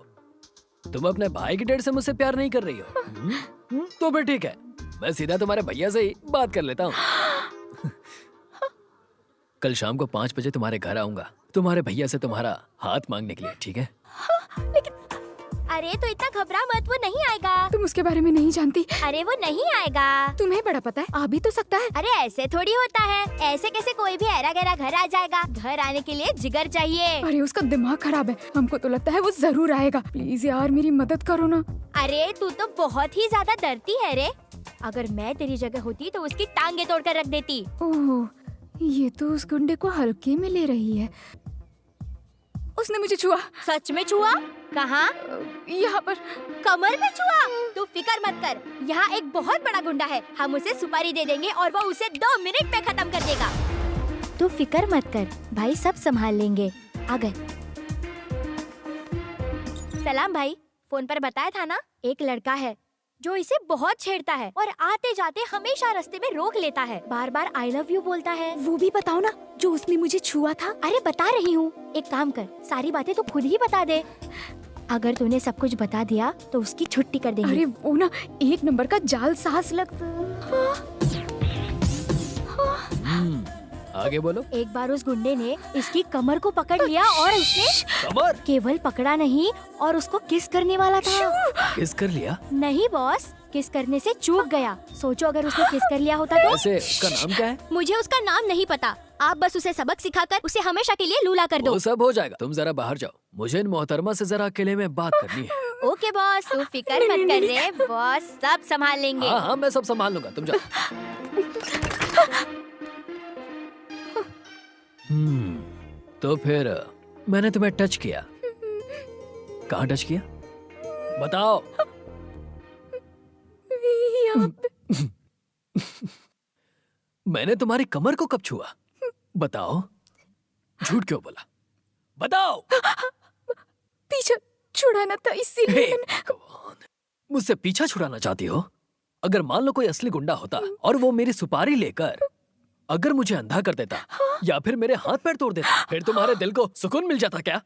तुम अपने भाई की डेट से मुझसे प्यार नहीं कर रही हो? तो फिर ठीक है, मैं सीधा तुम्हारे भैया से ही बात कर लेता हूँ। कल शाम को 5 बजे तुम्हारे घर आऊंगा, तुम्हारे भैया से तुम्हारा हाथ मांगने के लिए, ठीक है? लेकिन अरे तो इतना घबरा मत, वो नहीं आएगा। तुम उसके बारे में नहीं जानती। अरे वो नहीं आएगा। तुम्हें बड़ा पता है, आ भी तो सकता है। अरे ऐसे थोड़ी होता है, ऐसे कैसे कोई भी ऐरा गैरा घर आ जाएगा? घर आने के लिए जिगर चाहिए। अरे उसका दिमाग खराब है, हमको तो लगता है वो जरूर आएगा। प्लीज यार मेरी मदद करो ना। अरे तू तो बहुत ही ज्यादा डरती है रे। अगर मैं तेरी जगह होती तो उसकी टांगे तोड़कर रख देती। ओह, ये तो उस गुंडे को हल्के में ले रही है। उसने मुझे छुआ। सच में छुआ? कहाँ? यहाँ पर कमर में छुआ? तू फिकर मत कर, यहाँ एक बहुत बड़ा गुंडा है, हम उसे सुपारी दे देंगे और वो उसे 2 मिनट में खत्म कर देगा। तू फिकर मत कर भाई, सब संभाल लेंगे। आ गए। सलाम भाई। फोन पर बताया था ना, एक लड़का है जो इसे बहुत छेड़ता है और आते जाते हमेशा रास्ते में रोक लेता है, बार बार आई लव यू बोलता है। वो भी बताओ ना जो उसने मुझे छुआ था। अरे बता रही हूँ, एक काम कर, सारी बातें तो खुद ही बता दे। अगर तूने सब कुछ बता दिया तो उसकी छुट्टी कर देंगे। अरे वो ना एक नंबर का जाल सास लगता। आगे बोलो। एक बार उस गुंडे ने इसकी कमर को पकड़ लिया और उसने कमर केवल पकड़ा नहीं और उसको किस करने वाला था। किस कर लिया? नहीं बॉस, किस करने से चूक गया। सोचो अगर उसने किस कर लिया होता तो। वैसे उसका नाम क्या है? मुझे उसका नाम नहीं पता, आप बस उसे सबक सिखाकर उसे हमेशा के लिए लूला कर दो। वो सब हो जाएगा, तुम जरा बाहर जाओ, मुझे इन मोहतरमा से जरा अकेले में बात करनी है। ओके बॉस, तू फिक्र मत कर रे, बॉस सब संभाल लेंगे। हाँ हाँ मैं सब संभाल लूंगा, तुम जाओ। तो फिर मैंने तुम्हें टच किया, कहाँ टच किया बताओ? मैंने तुम्हारी कमर को कब छुआ बताओ? झूठ क्यों बोला बताओ? पीछा छुड़ाना था इसीलिए। हे भगवान, मुझसे पीछा छुड़ाना चाहती हो? अगर मान लो कोई असली गुंडा होता और वो मेरी सुपारी लेकर अगर मुझे अंधा कर देता या फिर मेरे हाथ पैर तोड़ देता, फिर तुम्हारे दिल को सुकून मिल जाता क्या?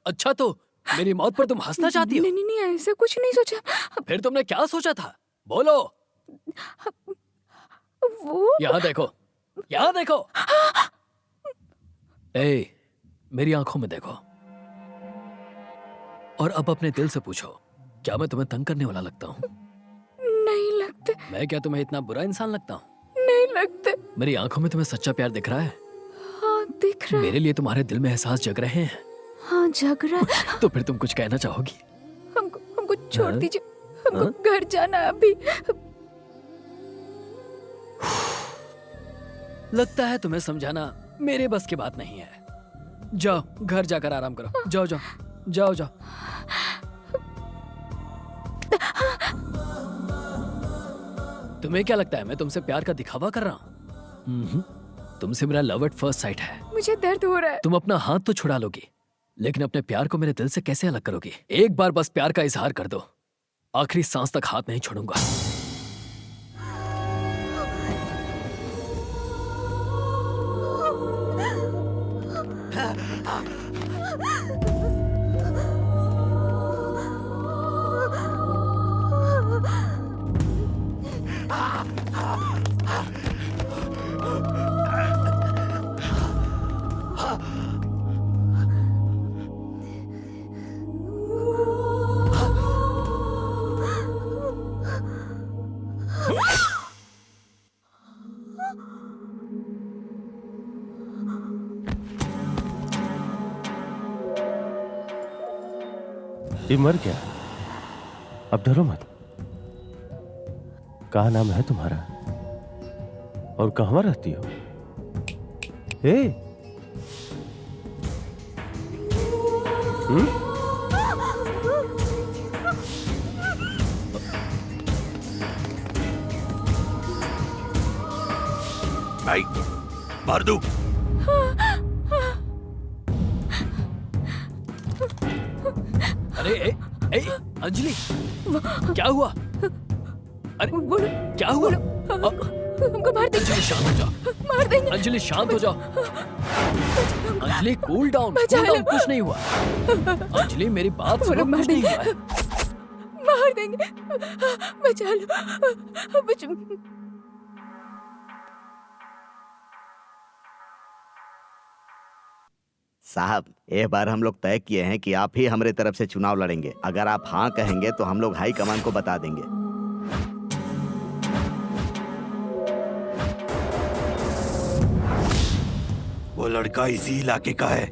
अच्छा तो मेरी मौत पर तुम हंसना चाहती हो? नहीं नहीं ऐसा कुछ नहीं सोचा। फिर तुमने क्या सोचा था बोलो? वो यहाँ देखो, यहाँ देखो। ए, मेरी आंखों में देखो और अब अपने दिल से पूछो, क्या मैं तुम्हें तंग करने वाला लगता हूँ? नहीं लगते। मैं क्या तुम्हें इतना बुरा इंसान लगता हूँ? नहीं लगते। मेरी आंखों में तुम्हें सच्चा प्यार दिख रहा है? हाँ दिख रहा है। मेरे लिए तुम्हारे दिल में एहसास जग रहे हैं? हाँ जग रहा है। तो फिर तुम कुछ कहना चाहोगी? हमको छोड़ हाँ? दीजिए, हमको घर जाना है अभी। लगता है तुम्हें समझाना मेरे बस की बात नहीं है। जाओ घर जाकर आराम करो, जाओ जाओ जाओ जाओ। तुम्हें क्या लगता है मैं तुमसे प्यार का दिखावा कर रहा हूँ? तुमसे मेरा लव एट फर्स्ट साइट है। मुझे दर्द हो रहा है। तुम अपना हाथ तो छुड़ा लोगी, लेकिन अपने प्यार को मेरे दिल से कैसे अलग करोगी? एक बार बस प्यार का इजहार कर दो, आखिरी सांस तक हाथ नहीं छोड़ूंगा। ये मर गया, अब डरो मत। क्या नाम है तुम्हारा और कहाँ रहती हो? हे भाई मार दूं? अरे ए, ए, अंजलि क्या हुआ? अरे बोलो क्या हुआ? हमको मार देंगे। अंजलि शांत हो जाओ। मार देंगे। अंजलि शांत हो जाओ। अंजलि कूल डाउन, कुछ नहीं हुआ। अंजलि मेरी बात सुनो, कुछ नहीं हुआ है। मार देंगे, बचा लो। साहब एक बार हम लोग तय किए हैं कि आप ही हमारे तरफ से चुनाव लड़ेंगे। अगर आप हाँ कहेंगे तो हम लोग हाई कमान को बता देंगे। वो लड़का इसी इलाके का है,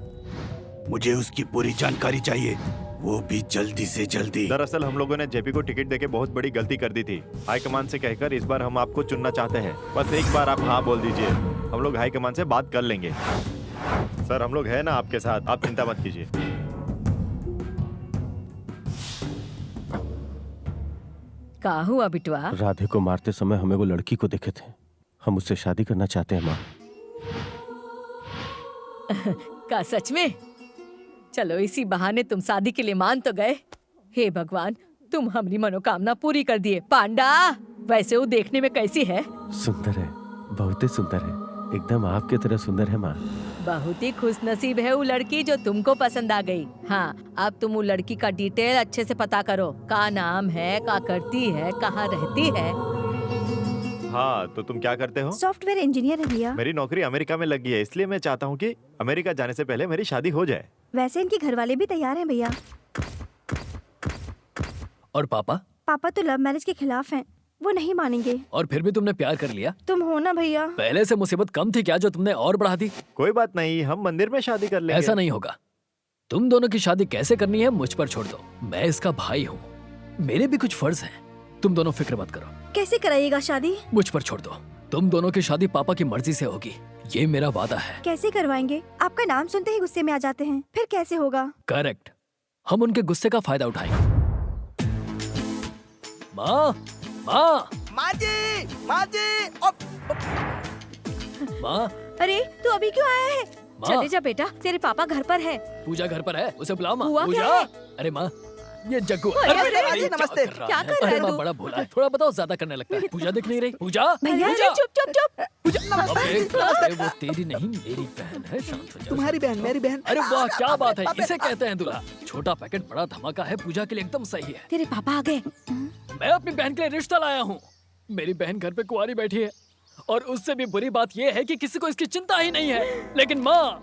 मुझे उसकी पूरी जानकारी चाहिए, वो भी जल्दी से जल्दी। दरअसल हम लोगों ने जेपी को टिकट देके बहुत बड़ी गलती कर दी थी। हाईकमान से कहकर इस बार हम आपको चुनना चाहते हैं। बस एक बार आप हाँ बोल दीजिए, हम लोग हाईकमान से बात कर लेंगे। सर हम लोग है ना आपके साथ, आप चिंता मत कीजिए। का हुआ बिटवा? राधे को मारते समय हमें वो लड़की को देखे थे, हम उससे शादी करना चाहते हैं माँ। का सच में? चलो इसी बहाने तुम शादी के लिए मान तो गए हे भगवान, तुम हमारी मनोकामना पूरी कर दिए। पांडा, वैसे वो देखने में कैसी है? सुंदर है, बहुत ही सुंदर है, एकदम आपके तरह सुंदर है माँ। बहुत ही खुश नसीब है वो लड़की जो तुमको पसंद आ गई। हाँ, अब तुम वो लड़की का डिटेल अच्छे से पता करो। का नाम है, का करती है, कहाँ रहती है। हाँ, तो तुम क्या करते हो? सॉफ्टवेयर इंजीनियर है भैया। मेरी नौकरी अमेरिका में लगी है, इसलिए मैं चाहता हूँ कि अमेरिका जाने से पहले मेरी शादी हो जाए। वैसे इनके घर वाले भी तैयार हैं भैया। और पापा? पापा तो लव मैरिज के खिलाफ हैं, वो नहीं मानेंगे। और फिर भी तुमने प्यार कर लिया? तुम हो ना भैया। पहले से मुसीबत कम थी क्या जो तुमने और बढ़ा दी? कोई बात नहीं, हम मंदिर में शादी कर लेंगे। ऐसा नहीं होगा। तुम दोनों की शादी कैसे करनी है मुझ पर छोड़ दो। मैं इसका भाई हूँ, मेरे भी कुछ फर्ज हैं। तुम दोनों फिक्र मत करो। कैसे कराइएगा शादी? मुझ पर छोड़ दो। तुम दोनों की शादी पापा की मर्जी से होगी, ये मेरा वादा है। कैसे करवाएंगे? आपका नाम सुनते ही गुस्से में आ जाते हैं, फिर कैसे होगा? करेक्ट, हम उनके गुस्से का फायदा उठाएंगे। माँ, माँ, माँ जी, माँ जी। माँ, अरे तू अभी क्यों आया है? माँ। चले जा बेटा, तेरे पापा घर पर है। पूजा घर पर है, उसे बुलाओ माँ। हुआ क्या पूजा। है? अरे माँ, ये जग्गू। अरे, अरे, अरे, नमस्ते। क्या कर रहा अरे है माँ, तू? बड़ा भोला है। थोड़ा बताओ, ज्यादा करने लगता है। पूजा दिख नहीं रही। पूजा, भैया पूजा, चुप चुप चुप। अबे वो तेरी नहीं मेरी बहन है, शांत हो जा। तुम्हारी बहन, मेरी बहन। अरे वाह, क्या बात है, इसे कहते हैं दूल्हा। छोटा पैकेट बड़ा धमाका है, पूजा के लिए एकदम सही है। तेरे पापा आ गए। मैं अपनी बहन के लिए रिश्ता लाया हूँ। मेरी बहन घर पे कुंवारी बैठी है, और उससे भी बुरी बात यह है कि किसी को इसकी चिंता ही नहीं है। लेकिन माँ,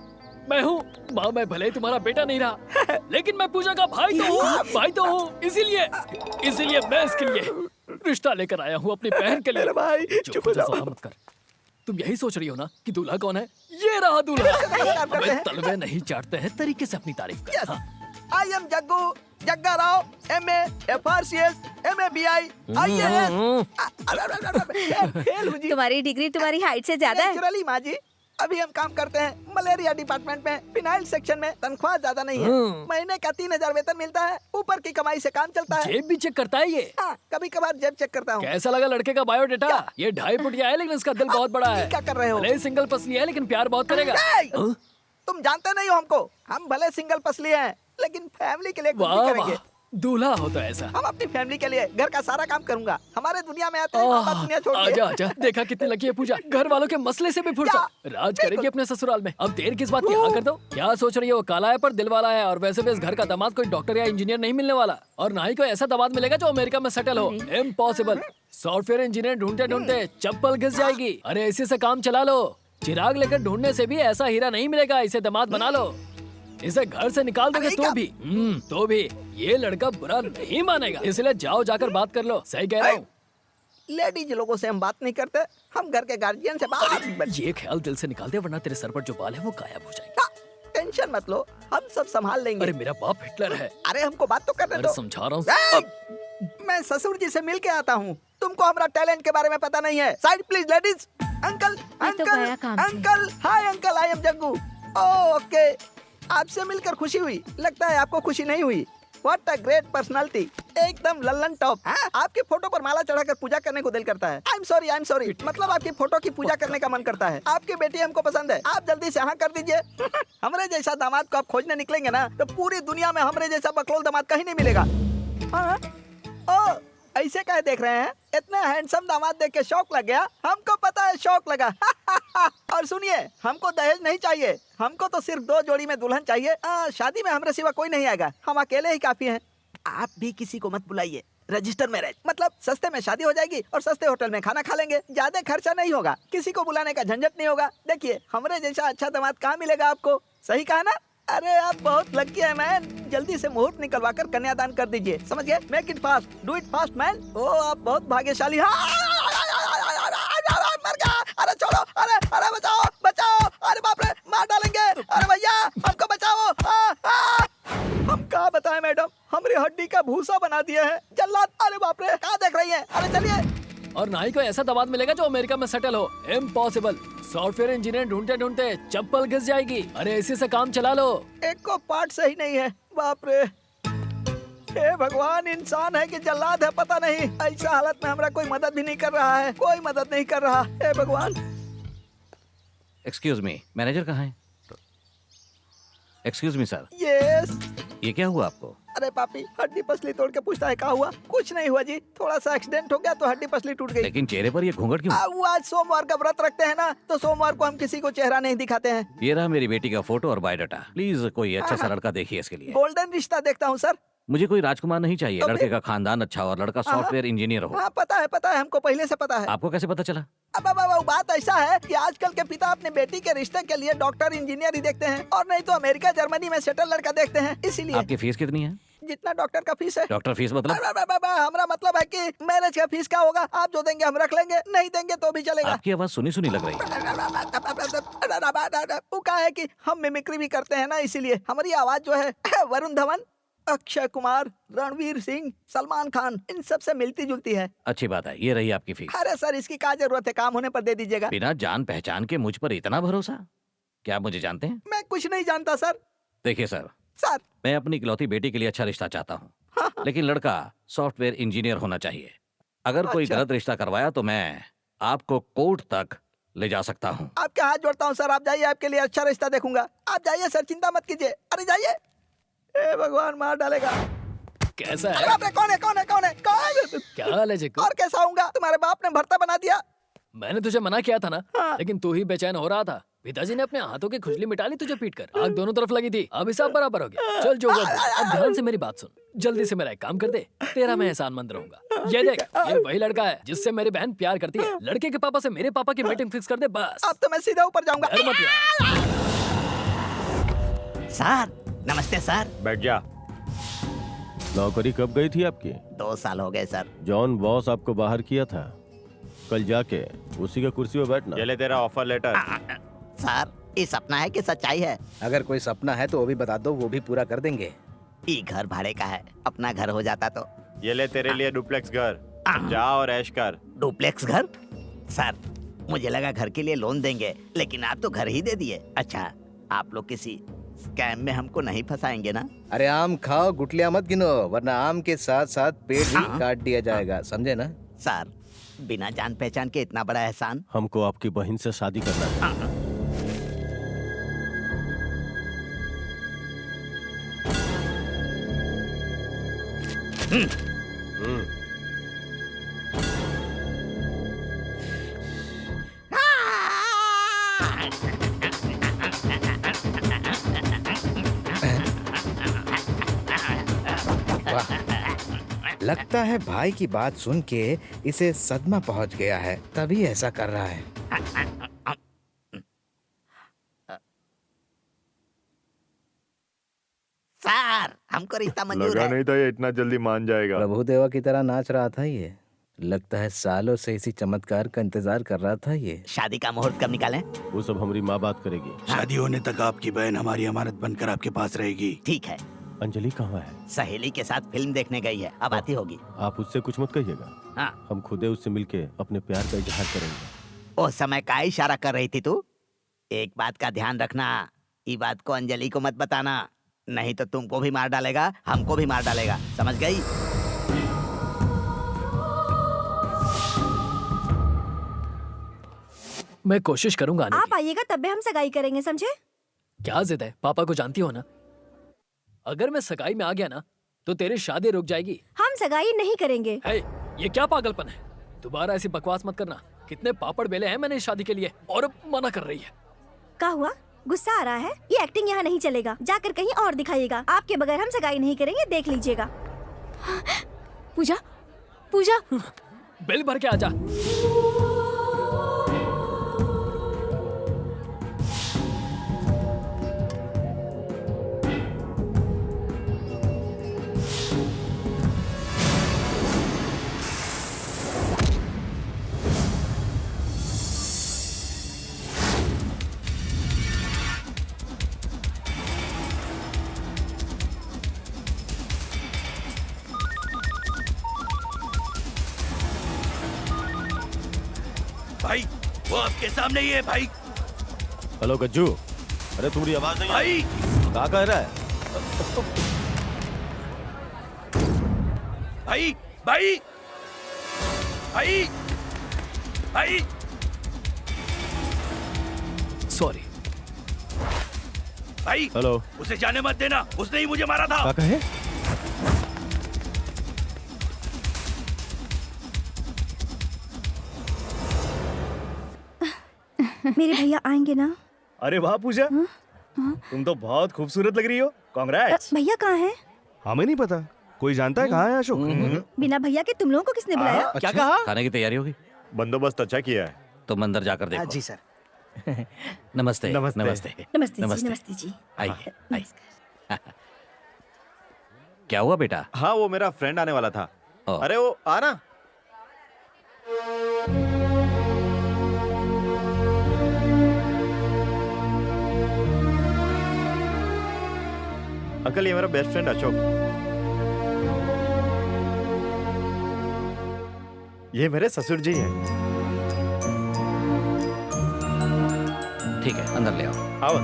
मैं हूँ माँ, मैं भले ही तुम्हारा बेटा नहीं रहा, लेकिन मैं पूजा का भाई तो हूँ, भाई तो हूँ। इसीलिए मैं इसके लिए रिश्ता लेकर आया हूँ, अपनी बहन के लिए। भाई, चुप हो जा, मत कर। तुम यही सोच रही हो ना कि दूल्हा कौन है? ये रहा दूल्हा। अबे तलवे नहीं चाटते हैं, तरीके से अपनी तारीफ कर। हाँ। I am Jaggu, Jagga Rao, MA, FRCS, MABI, fail हूँ जी। तुम्हारी डिग्री तुम्हारी हाइट से ज्यादा है। नेचुरली माँ जी, अभी हम काम करते हैं मलेरिया डिपार्टमेंट में, फिनाइल सेक्शन में। तनख्वाह ज्यादा नहीं है, महीने का 3000 वेतन मिलता है, ऊपर की कमाई से काम चलता है। जेब भी चेक करता है ये? कभी कभार जेब चेक करता हूँ। कैसा लगा लड़के का बायोडेटा? ये 2.5 फुटिया है, लेकिन इसका दिल बहुत बड़ा है। क्या कर रहे हो? भले सिंगल पसली है, लेकिन प्यार बहुत करेगा। हाँ? तुम जानते नहीं हो हमको, हम भले सिंगल पसली हैं, लेकिन फैमिली के लिए कुछ भी वाह करेंगे। वाह, दूल्हा हो तो ऐसा। हम अपनी फैमिली के लिए घर का सारा काम करूंगा। हमारे दुनिया में आते हैं, पापा दुनिया छोड़ के। आजा आजा, देखा कितनी लकी है पूजा, घर वालों के मसले से भी फुर्सत। राज करेगी अपने ससुराल में। अब देर किस बात की, हाँ कर दो। क्या सोच रही है? वो काला है पर दिल वाला है, और वैसे भी इस घर का दामाद कोई डॉक्टर या इंजीनियर नहीं मिलने वाला, और ना ही कोई ऐसा दामाद मिलेगा जो अमेरिका में सेटल हो। इम्पॉसिबल। सॉफ्टवेयर इंजीनियर ढूंढते ढूंढते चप्पल घिस जाएगी। अरे इसी से काम चला लो। चिराग लेकर ढूंढने से भी ऐसा हीरा नहीं मिलेगा, इसे दामाद बना लो। इसे घर से निकाल दोगे तो भी ये लड़का बुरा नहीं मानेगा, इसलिए जाओ जाकर बात कर लो। सही कह रहा हूँ। लेडीज लोगों से हम बात नहीं करते, हम घर के गार्जियन से बात। ये ख्याल दिल से निकाल दे, वरना तेरे सर पर जो बाल है वो गायब हो जाएंगे। टेंशन मत लो, हम सब संभाल लेंगे। अरे मेरा बाप हिटलर है। अरे हमको बात तो करने अरे दो। समझा रहा हूँ। मैं ससुर जी से मिल के आता हूँ, तुमको हमारा टैलेंट के बारे में पता नहीं है। Side please ladies. अंकल गया काम से। Uncle, hi uncle, I am Jaggu. Okay, आपसे मिलकर खुशी हुई, लगता है आपको खुशी नहीं हुई। व्हाट अ ग्रेट पर्सनालिटी, एकदम लल्लन टॉप। आपकी फोटो पर माला चढ़ाकर पूजा करने को दिल करता है। आई एम सॉरी, मतलब आपकी फोटो की पूजा करने का मन करता है। आपकी बेटी हमको पसंद है, आप जल्दी से हाँ कर दीजिए। हमरे जैसा दामाद को आप खोजने निकलेंगे ना, तो पूरी दुनिया में हमरे जैसा बकलोल दामाद कहीं नहीं मिलेगा। हाँ? ओ, ऐसे क्या देख रहे हैं? इतना हैंडसम दामाद देख के शौक लग गया? हमको पता है शौक लगा। और सुनिए, हमको दहेज नहीं चाहिए, हमको तो सिर्फ 2 जोड़ी में दुल्हन चाहिए। शादी में हमरे सिवा कोई नहीं आएगा, हम अकेले ही काफी हैं। आप भी किसी को मत बुलाइए, रजिस्टर मैरिज, मतलब सस्ते में शादी हो जाएगी और सस्ते होटल में खाना खा लेंगे। ज्यादा खर्चा नहीं होगा, किसी को बुलाने का झंझट नहीं होगा। देखिए, हमरे जैसा अच्छा दामाद कहाँ मिलेगा आपको? सही कहा ना? अरे आप बहुत लकी है मैन। जल्दी से मुहूर्त निकलवा कर कन्यादान कर दीजिए, समझ गए? Make it fast, do it fast man. ओ आप बहुत भाग्यशाली। हाँ, मर गया। अरे छोड़ो, अरे बचाओ बचाओ, अरे बाप रे मार डालेंगे। अरे भैया हमको बचाओ। हम क्या बताएं मैडम, हमारी हड्डी का भूसा बना दिया है जल्लाद। अरे बाप रे, क्या देख रही है? अरे चलिए। और ना ही कोई ऐसा दामाद मिलेगा जो अमेरिका में सेटल हो। इम्पॉसिबल। सॉफ्टवेयर इंजीनियर ढूंढते ढूंढते चप्पल घिस जाएगी। अरे इसी से काम चला लो। एक को पार्ट सही नहीं है, बाप रे। हे भगवान, इंसान है कि जल्लाद है पता नहीं। ऐसा हालत में हमारा कोई मदद भी नहीं कर रहा है, कोई मदद नहीं कर रहा। हे भगवान। एक्सक्यूज मी, मैनेजर कहाँ है? Excuse me sir, yes. ये क्या हुआ आपको? अरे पापी, हड्डी पसली तोड़ के पूछता है क्या हुआ? कुछ नहीं हुआ जी, थोड़ा सा एक्सीडेंट हो गया तो हड्डी पसली टूट गई। लेकिन चेहरे पर ये घूंघट क्यों? वो आज सोमवार का व्रत रखते हैं ना, तो सोमवार को हम किसी को चेहरा नहीं दिखाते हैं। ये रहा मेरी बेटी का फोटो और बायोडाटा। प्लीज कोई अच्छा सा लड़का देखिए इसके लिए। गोल्डन रिश्ता देखता हूँ सर। मुझे कोई राजकुमार नहीं चाहिए। तो लड़के का खानदान अच्छा हो और लड़का सॉफ्टवेयर इंजीनियर हो। हाँ पता है, हमको पहले से पता है। आपको कैसे पता चला? अब बात ऐसा है कि आजकल के पिता अपने बेटी के रिश्ते के लिए डॉक्टर इंजीनियर ही देखते हैं, और नहीं तो अमेरिका जर्मनी में सेटल लड़का देखते हैं। इसीलिए आपकी फीस कितनी है? जितना डॉक्टर का फीस है। डॉक्टर फीस मतलब? हमारा मतलब है कि मैरिज का फीस क्या होगा? आप जो देंगे हम रख लेंगे, नहीं देंगे तो भी चलेगा। आपकी आवाज सुनी सुनी लग रही है। वो क्या है कि हम मिमिक्री भी करते हैं ना, इसीलिए हमारी आवाज जो है वरुण धवन, अक्षय कुमार, रणवीर सिंह, सलमान खान, इन सब से मिलती जुलती है। अच्छी बात है। ये रही आपकी फीस। अरे सर, इसकी क्या जरूरत है, काम होने पर दे दीजिएगा। बिना जान पहचान के मुझ पर इतना भरोसा? क्या आप मुझे जानते हैं? मैं कुछ नहीं जानता सर। देखिए सर, सर मैं अपनी इकलौती बेटी के लिए अच्छा रिश्ता चाहता हूँ, लेकिन लड़का सॉफ्टवेयर इंजीनियर होना चाहिए। अगर कोई अच्छा। गलत रिश्ता करवाया तो मैं आपको कोर्ट तक ले जा सकता हूँ। आपके हाथ जोड़ता हूँ सर, आप जाइए, आपके लिए अच्छा रिश्ता देखूंगा। आप जाइए सर, चिंता मत कीजिए। अरे जाइए। ए भगवान, मार डालेगा। कैसा अरे है? बाप रे, कौन है? क्या हाल है जिक्कू? और कैसा आऊंगा? तुम्हारे बाप ने भर्ता बना दिया। मैंने तुझे मना किया था ना, लेकिन तू ही बेचैन हो रहा था। पिताजी ने अपने हाथों की खुजली मिटा ली तुझे पीटकर। आग दोनों तरफ लगी थी, अब हिसाब बराबर हो गया। चल जो हुआ, अब ध्यान से मेरी बात सुन। जल्दी से मेरा एक काम कर दे, तेरा मैं एहसानमंद रहूंगा। ये देख, ये वही लड़का है जिससे मेरी बहन प्यार करती है। लड़के के पापा से मेरे पापा की मीटिंग फिक्स कर दे बस। अब तो मैं सीधा ऊपर जाऊंगा। डर मत यार। सर नमस्ते सर। बैठ जा। नौकरी कब गई थी आपकी? 2 साल हो गए सर। जॉन बॉस आपको बाहर किया था, कल जाके उसी का कुर्सी पे बैठना। ये ले तेरा ऑफर लेटर। सर ये सपना है कि सच्चाई है? अगर कोई सपना है तो वो भी बता दो, वो भी पूरा कर देंगे। ये घर भाड़े का है, अपना घर हो जाता तो। ये ले तेरे लिए डुप्लेक्स घर, जा और ऐश कर। डुप्लेक्स घर? सर मुझे लगा घर के लिए लोन देंगे, लेकिन आप तो घर ही दे दिए। अच्छा, आप लोग किसी स्कैम में हमको नहीं फंसाएंगे ना? अरे आम खाओ, गुठलियां मत गिनो, वरना आम के साथ साथ पेट भी काट दिया जाएगा, समझे ना? सर बिना जान पहचान के इतना बड़ा एहसान। हमको आपकी बहन से शादी करना है। लगता है भाई की बात सुन के इसे सदमा पहुंच गया है, तभी ऐसा कर रहा है। सर हमको रिश्ता मंजूर लगा है। नहीं था ये इतना जल्दी मान जाएगा। प्रभु देवा की तरह नाच रहा था ये। लगता है सालों से इसी चमत्कार का इंतजार कर रहा था ये। शादी का मुहूर्त कब निकालें? वो सब हमारी माँ बात करेगी। शादी होने तक आपकी बहन हमारी अमानत बनकर आपके पास रहेगी। ठीक है। अंजलि कहाँ है? सहेली के साथ फिल्म देखने गई है, अब आती होगी। आप उससे कुछ मत कहिएगा। हाँ। हम खुदे उससे मिलके अपने प्यार का इजहार करेंगे। उस समय का इशारा कर रही थी तू? एक बात का ध्यान रखना, ये बात को अंजलि को मत बताना, नहीं तो तुमको भी मार डालेगा, हमको भी मार डालेगा, समझ गई? मैं कोशिश करूंगा आने आप आइएगा तब भी हम सगाई करेंगे, समझे? की। क्या जिद है? पापा को जानती हो ना? अगर मैं सगाई में आ गया ना तो तेरी शादी रुक जाएगी। हम सगाई नहीं करेंगे। है, ये क्या पागलपन है? दोबारा ऐसी बकवास मत करना। कितने पापड़ बेले हैं मैंने इस शादी के लिए, और अब मना कर रही है। क्या हुआ? गुस्सा आ रहा है? ये एक्टिंग यहाँ नहीं चलेगा, जाकर कहीं और दिखाइएगा। आपके बगैर हम सगाई नहीं करेंगे, देख लीजिएगा। पूजा, पूजा, बिल भर के आजा। भाई वो आपके सामने ही है भाई। हेलो गज्जू, अरे तुम्हारी आवाज नहीं भाई क्या कह रहा है? भाई भाई भाई भाई सॉरी। भाई हेलो, उसे जाने मत देना, उसने ही मुझे मारा था। क्या कहे? मेरे भैया आएंगे ना? अरे वाह पूजा, तुम तो बहुत खूबसूरत लग रही हो। कांग्रेट्स। भैया कहाँ हैं? हमें नहीं पता, कोई जानता है कहाँ है अशोक? बिना भैया के तुम लोगों को किसने बुलाया? क्या कहा? खाने की तैयारी होगी, बंदोबस्त अच्छा किया है। तुम अंदर जाकर देखो। जी सर। नमस्ते नमस्ते। नमस्ते नमस्ते जी, नमस्ते। नमस्ते जी। आइए आइए। क्या हुआ बेटा? हाँ, वो मेरा फ्रेंड आने वाला था। ओ। अरे वो आना। अंकल, ये मेरा बेस्ट फ्रेंड अशोक। ये मेरे ससुर जी हैं। ठीक है, अंदर ले आओ। आओ।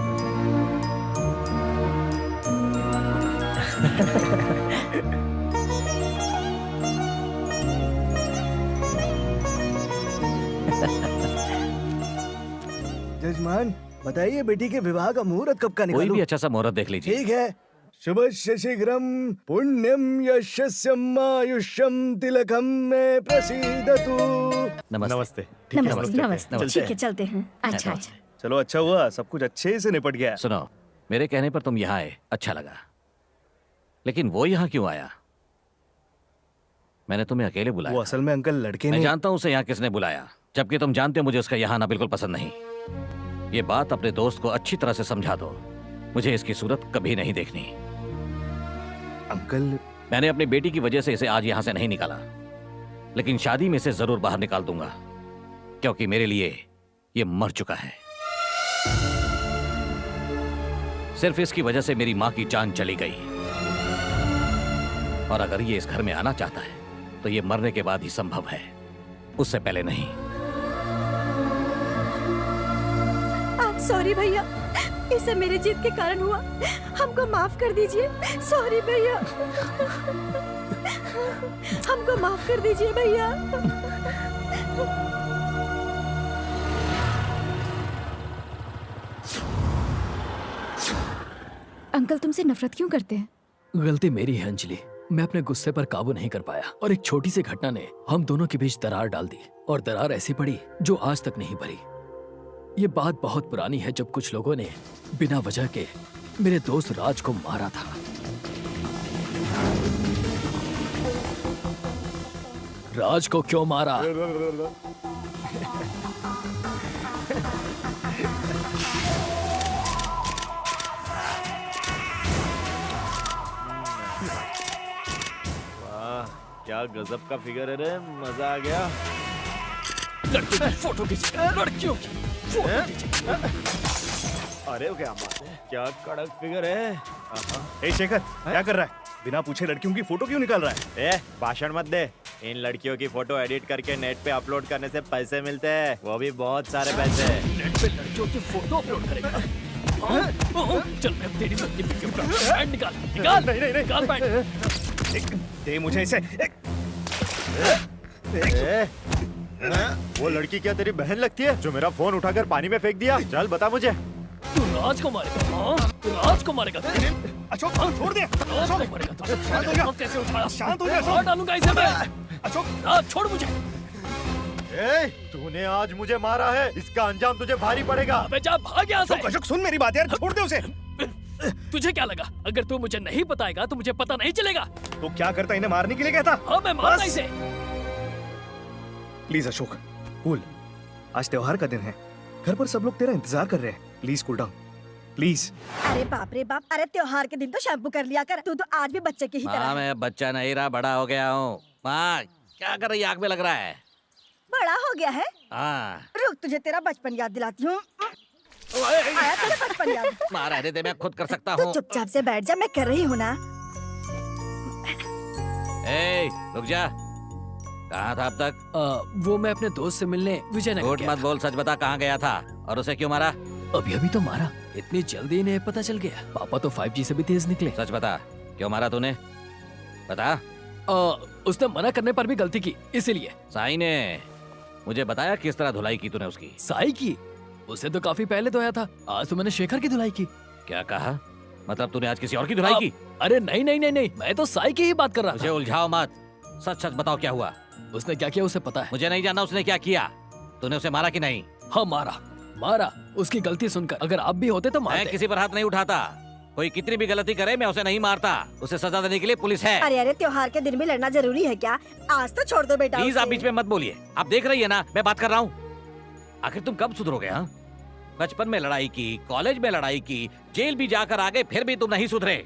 जजमान बताइए, बेटी के विवाह का मुहूर्त कब का कोई निकालूं? भी अच्छा सा मुहूर्त देख लीजिए। ठीक है। शुभ शीघ्रम पुण्यम यशस्यम आयुष्यम तिलकम में प्रसीदतु। नमस्ते। नमस्ते। ठीक है, नमस्ते नमस्ते। चलते ठीक है, चलते हैं। अच्छा अच्छा। चलो अच्छा हुआ, सब कुछ अच्छे से निपट गया। सुनो, मेरे कहने पर तुम यहाँ आए, अच्छा लगा, लेकिन वो यहाँ क्यों आया? मैंने तुम्हें अकेले वो बुलाया। असल में अंकल लड़के मैं ने। जानता हूँ उसे यहाँ किसने बुलाया, जबकि तुम जानते हो मुझे उसका यहाँ आना बिल्कुल पसंद नहीं। ये बात अपने दोस्त को अच्छी तरह से समझा दो, मुझे इसकी सूरत कभी नहीं देखनी। अंकल मैंने अपनी बेटी की वजह से इसे आज यहाँ से नहीं निकाला, लेकिन शादी में इसे जरूर बाहर निकाल दूंगा, क्योंकि मेरे लिए ये मर चुका है। सिर्फ इसकी वजह से मेरी माँ की जान चली गई, और अगर ये इस घर में आना चाहता है तो ये मरने के बाद ही संभव है, उससे पहले नहीं। सॉरी भैया, इसे मेरी जिद के कारण हुआ, हमको माफ कर दीजिए। सॉरी भैया, हमको माफ कर दीजिए भैया। अंकल तुमसे नफरत क्यों करते हैं? गलती मेरी है अंजलि, मैं अपने गुस्से पर काबू नहीं कर पाया और एक छोटी सी घटना ने हम दोनों के बीच दरार डाल दी, और दरार ऐसी पड़ी जो आज तक नहीं भरी। ये बात बहुत पुरानी है, जब कुछ लोगों ने बिना वजह के मेरे दोस्त राज को मारा था। राज को क्यों मारा? वाह, क्या गजब का फिगर है रे, मजा आ गया। लड़कियों की फोटो खींच, लड़कियों की फोटो खींच। अरे क्या बात है, क्या कड़क फिगर है। ए शेखर, क्या कर रहा है? बिना पूछे लड़कियों की फोटो क्यों निकाल रहा है? ए, भाषण मत दे। इन लड़कियों की फोटो एडिट करके नेट पे अपलोड करने से पैसे मिलते हैं, वो भी बहुत सारे पैसे। नेट पे लड़कियों की फोटो अपलोड करेगा? चल मैं तेरी लड़की पे कैमरा पैंट निकाल निकाल। नहीं नहीं निकाल पैंट। दे मुझे इसे। वो लड़की क्या तेरी बहन लगती है जो मेरा फोन उठाकर पानी में फेंक दिया? चल बता मुझे। तू राज को मारेगा? हाँ? तू राज को मारेगा? अशोक छोड़ दे। राज को मारेगा? तू शांत हो जा। हाथ कैसे उठाया? शांत हो जा, अशोक। मार डालूंगा इसे मैं। अशोक राज छोड़ मुझे। ए, तूने आज मुझे मारा है, इसका अंजाम तुझे भारी पड़ेगा। अबे जा भाग यहाँ से। अशोक सुन मेरी बात यार, छोड़ दे उसे। तुझे क्या लगा, अगर तू मुझे नहीं बताएगा तो मुझे पता नहीं चलेगा? तो क्या करता, इन्हें मारने के लिए कहता? हाँ मैं मारता बस। इसे। प्लीज अशोक कूल, आज त्योहार का दिन है, घर पर सब लोग तेरा इंतजार कर रहे हैं। Please cool down please. अरे बाप रे बाप, अरे त्योहार के दिन तो शैम्पू कर लिया कर, तू तो आज भी बच्चे की ही तरह माँ, है। मैं बच्चा नहीं रहा, बड़ा हो गया हूँ। माँ, क्या कर रही है? आग में लग रहा है। बड़ा हो गया है? हाँ। रुक, तुझे तेरा बचपन याद दिलाती हूँ। आया तेरा बचपन याद? माँ रहने दे, मैं खुद कर सकता तू हूँ। चुपचाप से बैठ जा, मैं कर रही हूँ ना। ए, रुक जा। कहाँ था अब तक? वो मैं अपने दोस्त से मिलने विजयनगर झूठ गया मत बोल, सच बता, कहाँ गया था और उसे क्यों मारा? था। अभी तो मारा, इतनी जल्दी इन्हें पता चल गया। पापा तो 5G से भी तेज निकले। सच बता, क्यों मारा तूने? बता। उसने मना करने पर भी गलती की, इसीलिए। साई ने मुझे बताया किस तरह धुलाई की तूने उसकी। साई की? उसे तो काफी पहले धोया था, आज तो मैंने शेखर की धुलाई की। क्या कहा? मतलब तूने आज किसी और की धुलाई की? अरे नहीं नहीं नहीं नहीं, मैं तो साई की ही बात कर रहा मुझे था। उलझाओ मत, सच सच बताओ क्या हुआ। उसने क्या किया उसे पता है। मुझे नहीं जानना उसने क्या किया। तूने उसे मारा कि नहीं? हाँ मारा मारा, उसकी गलती सुनकर। अगर आप भी होते तो मैं मारते। किसी पर हाथ नहीं उठाता। कोई कितनी भी गलती करे मैं उसे नहीं मारता। उसे सजा देने के लिए पुलिस है। अरे अरे, त्योहार के दिन भी लड़ना जरूरी है क्या? आज तो छोड़ दो बेटा प्लीज आप उसे। बीच में मत बोलिए। आप देख रही है ना मैं बात कर रहा हूँ। आखिर तुम कब सुधरोगे? हाँ, बचपन में लड़ाई की, कॉलेज में लड़ाई की, जेल भी जाकर आ गए, फिर भी तुम नहीं सुधरे।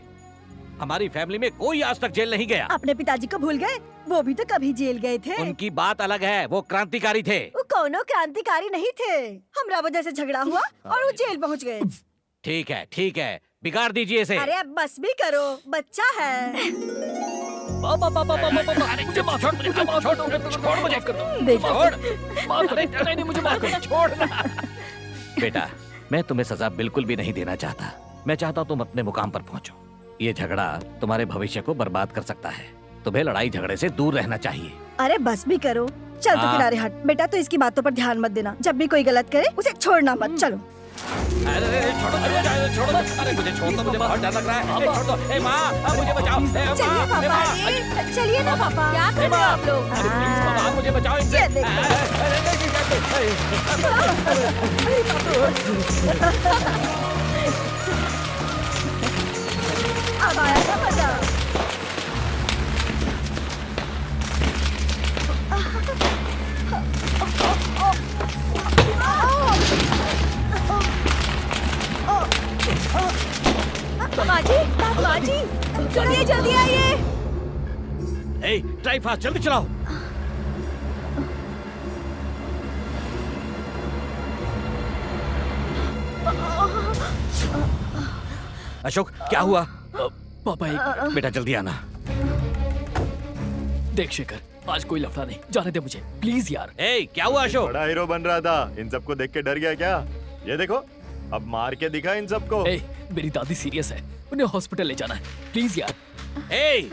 हमारी फैमिली में कोई आज तक जेल नहीं गया। अपने पिताजी को भूल गए? वो भी तो कभी जेल गए थे। उनकी बात अलग है, वो क्रांतिकारी थे। वो कोनो क्रांतिकारी नहीं थे। हमरा वजह से झगड़ा हुआ और वो जेल पहुंच गए। ठीक है, बिगाड़ दीजिए इसे। अरे अब बस भी करो, बच्चा है। पापा पापा पापा पापा, मुझे माफ कर दो, माफ कर दो, छोड़ मुझे कर दो। देखो। माफ करो, नहीं मुझे माफ करो, छोड़ना। बेटा, मैं तुम्हें सजा बिल्कुल भी नहीं देना चाहता। मैं चाहता हूँ तुम अपने मुकाम पर पहुँचो। ये झगड़ा तुम्हारे भविष्य को बर्बाद कर सकता है। तुम्हें लड़ाई झगड़े से दूर रहना चाहिए। अरे बस भी करो, चल तो हाँ। किनारे हट। बेटा तो इसकी बातों पर ध्यान मत देना। जब भी कोई गलत करे उसे छोड़ना मत। चलो। अरे छोड़ो, छोड़ो मत। अरे मुझे छोड़ दो, मुझे बहुत डर लग रहा है। छोड़ दो। ए माँ, मुझे बचाओ। चलिए पापा, चलिए ना पापा। क्या कर रहे हो आप लोग? अरे प्लीज माँ, मुझे बचाओ इनसे। ये देखो। अब आया ना मजा। माजी, माजी, सुनिए जल्दी आइए। ए, ड्राइव फास्ट, जल्दी चलाओ। अशोक, क्या हुआ? पापा एक बेटा जल्दी आना। देख शेखर, आज कोई लफड़ा नहीं, जाने दे मुझे प्लीज यार। ए, क्या हुआ अशोक? बड़ा हीरो बन रहा था, इन सबको देख के डर गया क्या? ये देखो, अब मार के दिखा इन सबको। ए, मेरी दादी सीरियस है, उन्हें हॉस्पिटल ले जाना है, प्लीज यार। ए,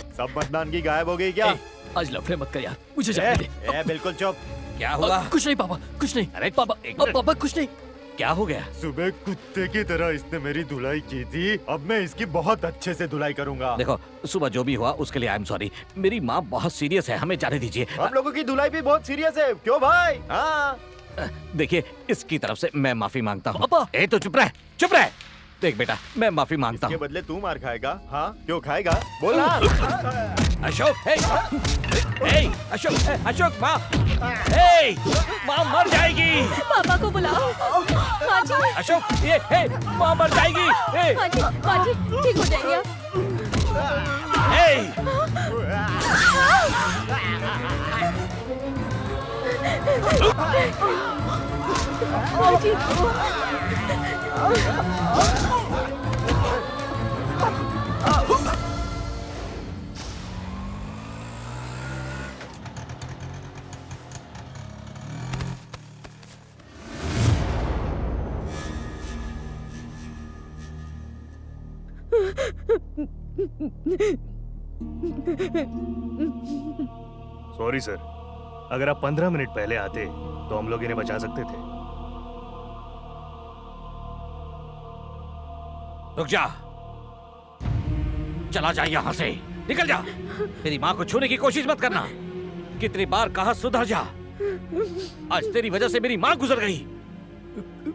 सब मतदान की गायब हो गई क्या? ए, आज लफड़े मत कर यार, मुझे जाने दे। बिल्कुल चुप। क्या हुआ? कुछ नहीं पापा, कुछ नहीं। अरे पापा, एक मिनट। पापा कुछ नहीं। क्या हो गया? सुबह कुत्ते की तरह इसने मेरी धुलाई की थी, अब मैं इसकी बहुत अच्छे से धुलाई करूंगा। देखो, सुबह जो भी हुआ उसके लिए आई एम सॉरी। मेरी माँ बहुत सीरियस है, हमें जाने दीजिए। हम लोगों की धुलाई भी बहुत सीरियस है, क्यों भाई? हाँ। देखिए, इसकी तरफ से मैं माफी मांगता हूँ। पापा। ए, तो चुप रह, चुप रह। देख बेटा, मैं माफी मांगता के हूँ। बदले तू मार खाएगा? हाँ, क्यों खाएगा? बोल ना। अशोक, अशोक, माँ, माँ मर जाएगी। पापा को बुलाओ। माजी, अशोक, माँ मर जाएगी। माजी, माजी, ठीक हो जाएंगे आप। माजी। सॉरी सर, अगर आप 15 मिनट पहले आते तो हम लोग इन्हें बचा सकते थे। रुक जा, चला जा यहाँ से, निकल जा। तेरी माँ को छूने की कोशिश मत करना। कितनी बार कहा सुधर जा। आज तेरी वजह से मेरी माँ गुजर गई।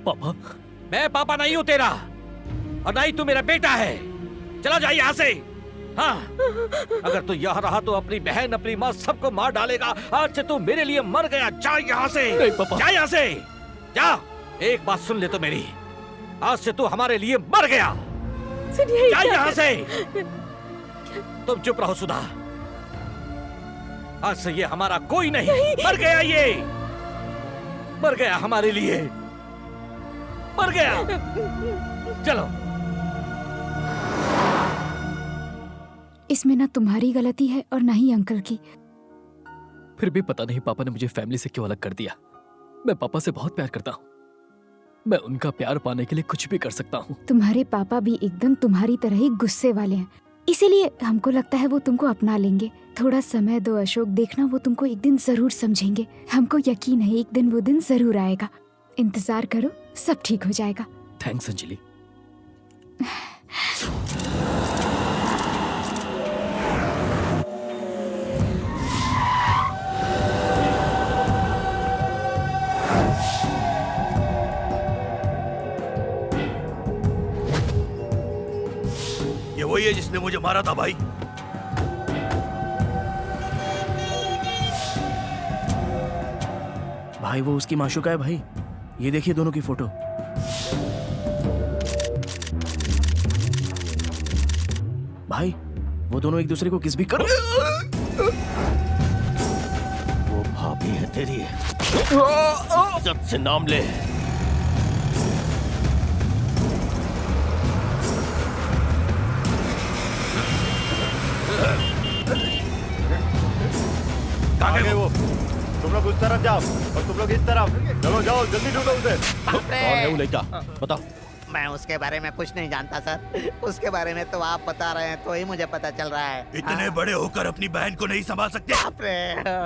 पापा, मैं पापा नहीं हूँ तेरा, और ना ही तू मेरा बेटा है। चला जा यहाँ से। हाँ, अगर तू यहाँ रहा तो अपनी बहन, अपनी माँ, सबको मार डालेगा। आज से तू मेरे लिए मर गया। जा यहाँ से, नहीं पापा। जा यहाँ से, जा। एक बात सुन ले तो मेरी, आज से तू हमारे लिए मर गया। सुनिए, जा यहाँ से। तुम चुप रहो सुधा, आज से ये हमारा कोई नहीं। मर गया, ये मर गया हमारे लिए, मर गया। चलो। इसमें ना तुम्हारी गलती है और ना ही अंकल की। फिर भी पता नहीं पापा ने मुझे फैमिली से क्यों अलग कर दिया। मैं पापा से बहुत प्यार करता हूँ, मैं उनका प्यार पाने के लिए कुछ भी कर सकता हूँ। तुम्हारे पापा भी एकदम तुम्हारी तरह ही गुस्से वाले हैं, इसीलिए हमको लगता है वो तुमको अपना लेंगे। थोड़ा समय दो अशोक, देखना वो तुमको एक दिन जरूर समझेंगे। हमको यकीन है एक दिन वो दिन जरूर आएगा। इंतजार करो, सब ठीक हो जाएगा। थैंक्स अंजलि, ये वही है जिसने मुझे मारा था भाई। भाई वो उसकी माशूका है भाई, ये देखिए दोनों की फोटो। भाई वो दोनों एक दूसरे को किस भी कर। वो भाभी है तेरी, इज्जत से नाम ले। कहाँ गए वो? तुम लोग उस तरफ जाओ और तुम लोग इस तरफ। चलो जाओ, जल्दी ढूंढो उसे। कौन है वो लड़का? बताओ। मैं उसके बारे में कुछ नहीं जानता सर। उसके बारे में तो आप बता रहे हैं तो ही मुझे पता चल रहा है। इतने बड़े होकर अपनी बहन को नहीं संभाल सकते?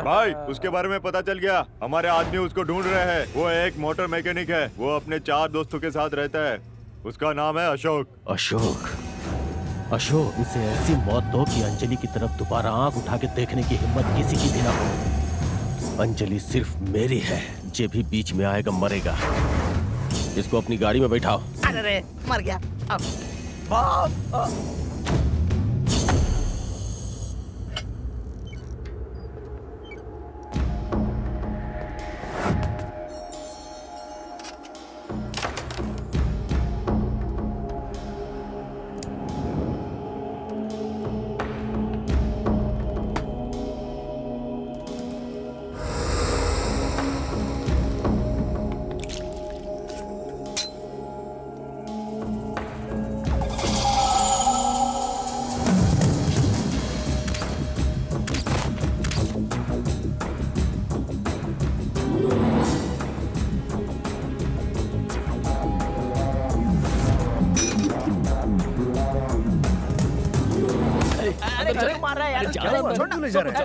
भाई उसके बारे में पता चल गया, हमारे आदमी उसको ढूंढ रहे हैं। वो एक मोटर मैकेनिक है, वो अपने 4 दोस्तों के साथ रहता है। उसका नाम है अशोक। अशोक, अशोक, उसे ऐसी मौत दो कि अंजलि की तरफ दोबारा आंख उठा के देखने की हिम्मत किसी की भी ना हो। अंजलि सिर्फ मेरी है, जे भी बीच में आएगा मरेगा। इसको अपनी गाड़ी में बैठाओ। अरे मर गया अब। अरे मार रहा है यार, क्या हुआ? छोड़ ले जा रहा है।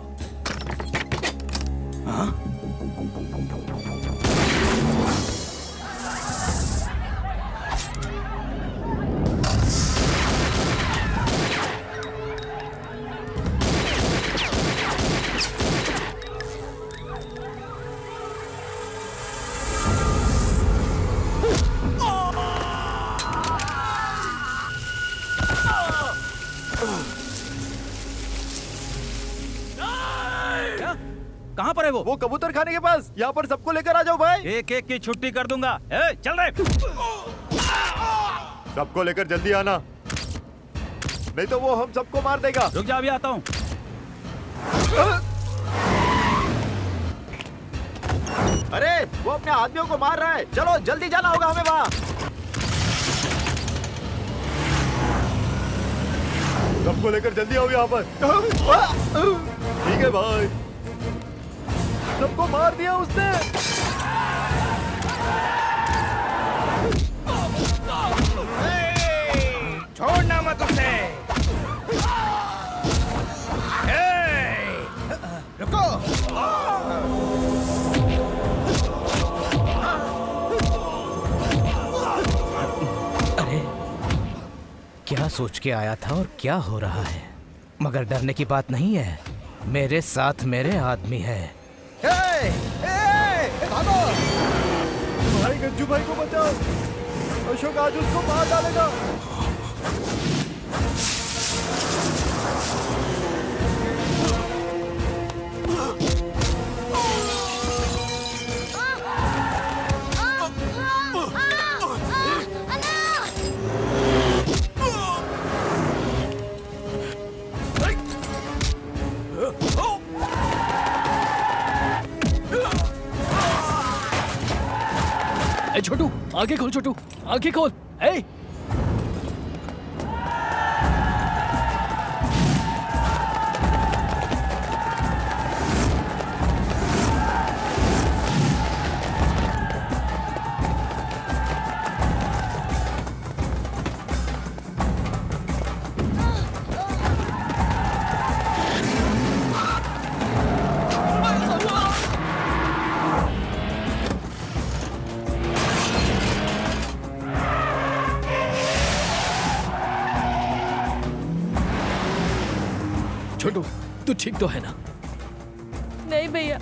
कहाँ पर है वो? वो कबूतर खाने के पास। यहाँ पर सबको लेकर आ जाओ भाई। एक एक की छुट्टी कर दूंगा। ए, चल रहे। सबको लेकर जल्दी आना, नहीं तो वो हम सबको मार देगा। रुक जा, अभी आता हूँ। अरे वो अपने आदमियों को मार रहा है, चलो जल्दी जाना होगा हमें वहाँ। सबको लेकर जल्दी आओ यहाँ पर। ठीक है भाई, सबको मार दिया उसने। छोड़ना मत उसे। रुको। अरे क्या सोच के आया था और क्या हो रहा है? मगर डरने की बात नहीं है, मेरे साथ मेरे आदमी है। भागो। भाई गज्जू भाई को बचाओ, अशोक आज उसको मार डालेगा। ए छोटू, आगे खोल छोटू, आगे खोल। ए तू ठीक तो है ना? नहीं भैया,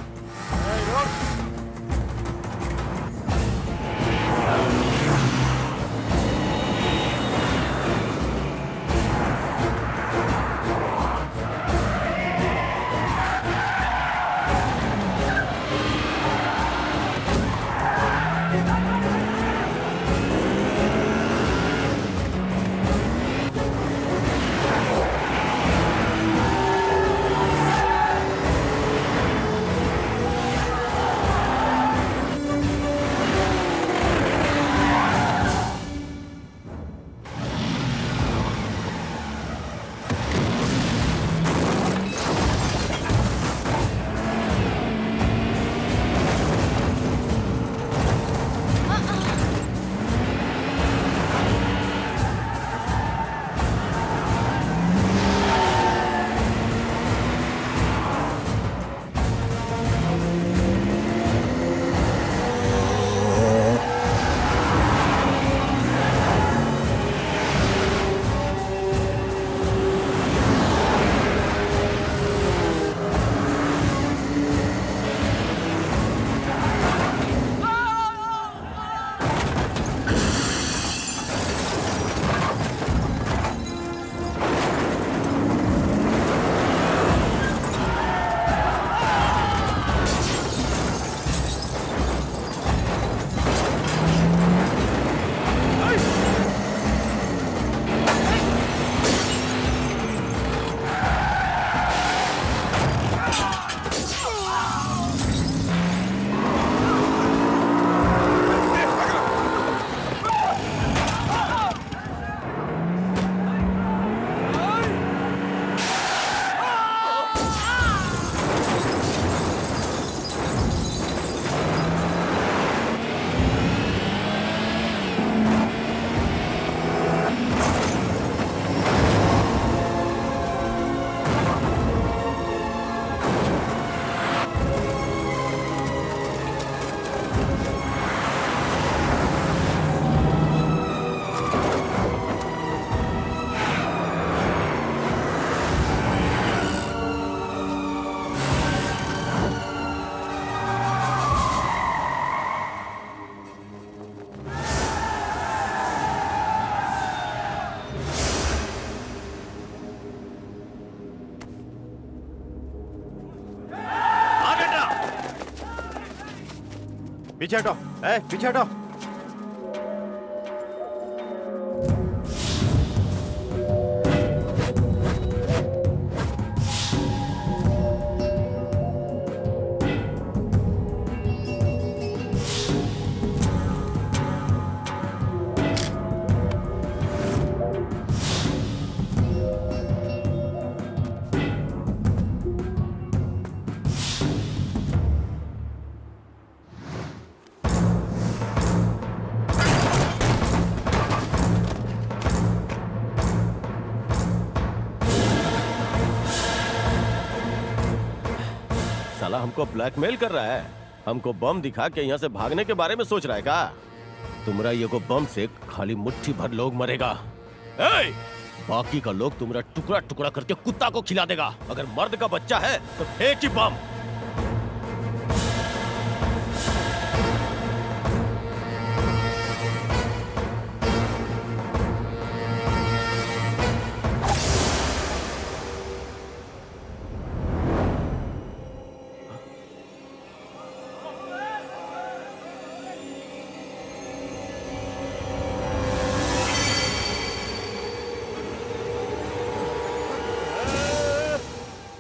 पीछे हटो, पीछे हटो। साला हमको ब्लैकमेल कर रहा है, हमको बम दिखा के यहाँ से भागने के बारे में सोच रहा है का? तुमरा ये को बम से खाली मुट्ठी भर लोग मरेगा, बाकी का लोग तुमरा टुकड़ा टुकड़ा करके कुत्ता को खिला देगा। अगर मर्द का बच्चा है तो फेंक ही बम।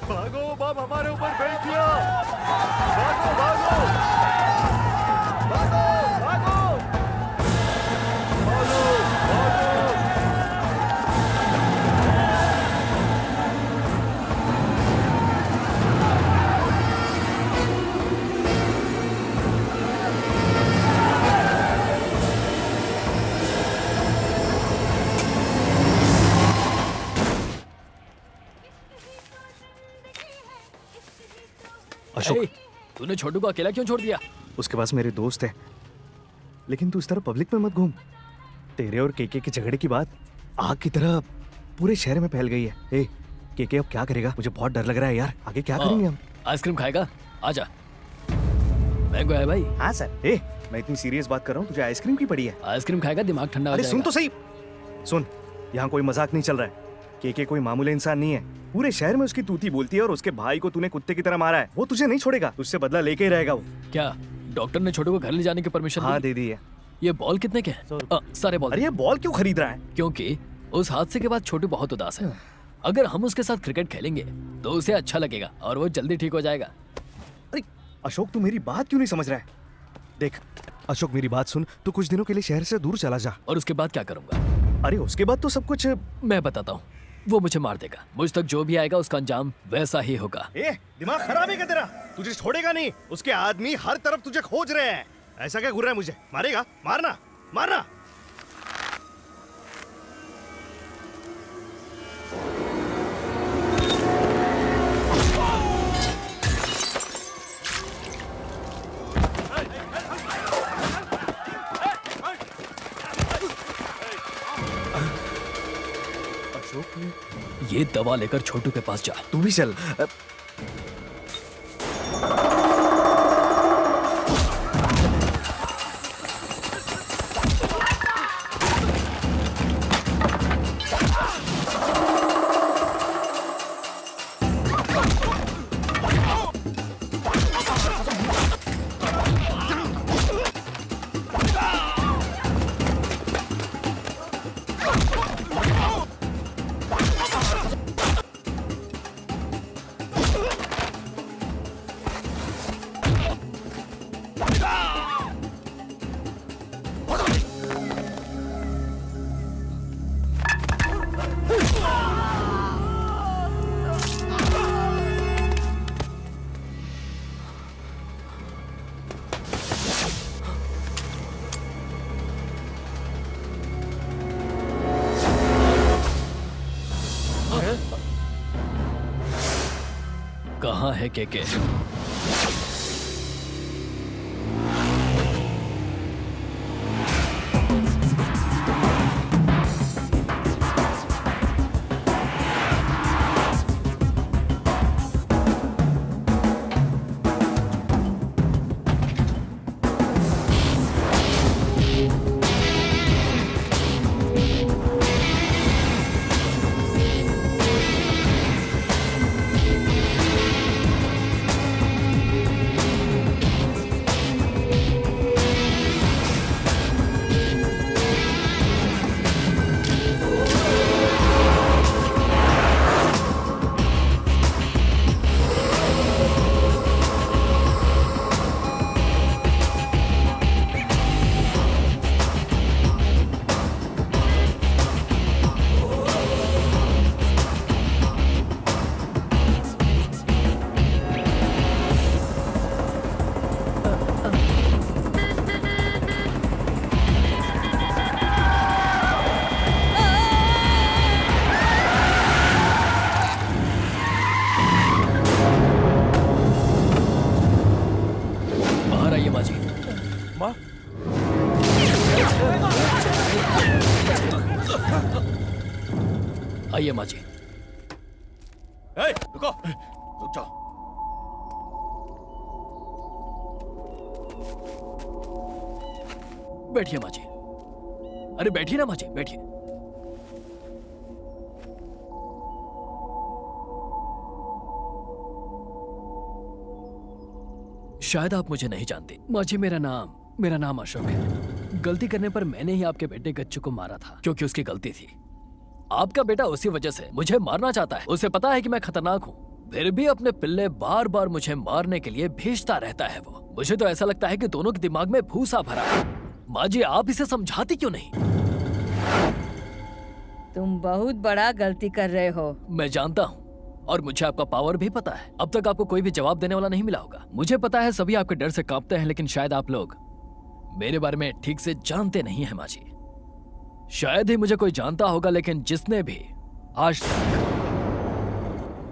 भागो, बम हमारे ऊपर फेंक दिया। भागो, भागो, भागो, भागो, भागो, भागो। अशोक, तूने छोटू को अकेला क्यों छोड़ दिया? उसके पास मेरे दोस्त है, लेकिन तू इस तरह पब्लिक में मत घूम। तेरे और केके के झगड़े की बात आग की तरह पूरे शहर में फैल गई है। के अब क्या करेगा? मुझे बहुत डर लग रहा है यार। आगे क्या करेंगे हम? आइसक्रीम खाएगा? आजा। मैंगो है भाई। हाँ सर। ए, मैं इतनी सीरियस बात कर रहा हूँ, तुझे आइसक्रीम की पड़ी है? आइसक्रीम खाएगा दिमाग ठंडा हो अरे जाएगा। सुन तो सही, सुन, यहाँ कोई मजाक नहीं चल रहा है। के कोई मामूली इंसान नहीं है। पूरे शहर में उसकी तूती बोलती है और उसके भाई को तूने कुत्ते की तरह मारा है। वो तुझे नहीं छोड़ेगा, तुझसे बदला लेके ही रहेगा वो। क्या डॉक्टर ने छोटू को घर ले जाने की परमिशन हाँ दे दी है। ये बॉल कितने के हैं? सारे बॉल। अरे ये बॉल क्यों खरीद रहा है? क्योंकि उस हादसे के बाद छोटू बहुत उदास है। अगर हम उसके साथ क्रिकेट खेलेंगे तो उसे अच्छा लगेगा और वो जल्दी ठीक हो जाएगा। अरे अशोक, तू मेरी बात क्यों नहीं समझ रहा है? देख अशोक, मेरी बात सुन, तू कुछ दिनों के लिए शहर से दूर चला जा। और उसके बाद क्या करूंगा? अरे उसके बाद तो सब कुछ मैं बताता हूँ। वो मुझे मार देगा। मुझ तक जो भी आएगा उसका अंजाम वैसा ही होगा। ए, दिमाग खराब है क्या तेरा? तुझे छोड़ेगा नहीं। उसके आदमी हर तरफ तुझे खोज रहे हैं। ऐसा क्या घूर रहा है मुझे? मारेगा? मारना मारना। ये दवा लेकर छोटू के पास जा। तू भी चल। कहाँ है के? आइए माँ जी। रुको, रुक जाओ। बैठिए माँ जी। अरे बैठिए ना माँ जी, बैठिए। शायद आप मुझे नहीं जानते माँ जी। मेरा नाम अशोक है। गलती करने पर मैंने ही आपके बेटे गच्चू को मारा था, क्योंकि उसकी गलती थी। आपका बेटा उसी वजह से मुझे मारना चाहता है। उसे पता है कि मैं खतरनाक हूँ, फिर भी अपने पिल्ले बार बार मुझे मारने के लिए भेजता रहता है वो। मुझे तो ऐसा लगता है कि दोनों के दिमाग में भूसा भरा है। माँ जी, आप इसे समझाती क्यों नहीं? तुम बहुत बड़ा गलती कर रहे हो। मैं जानता हूँ, और मुझे आपका पावर भी पता है। अब तक आपको कोई भी जवाब देने वाला नहीं मिला होगा। मुझे पता है सभी आपके डर से कांपते हैं, लेकिन शायद आप लोग मेरे बारे में ठीक से जानते नहीं हैं माँ जी। शायद ही मुझे कोई जानता होगा, लेकिन जिसने भी आज तक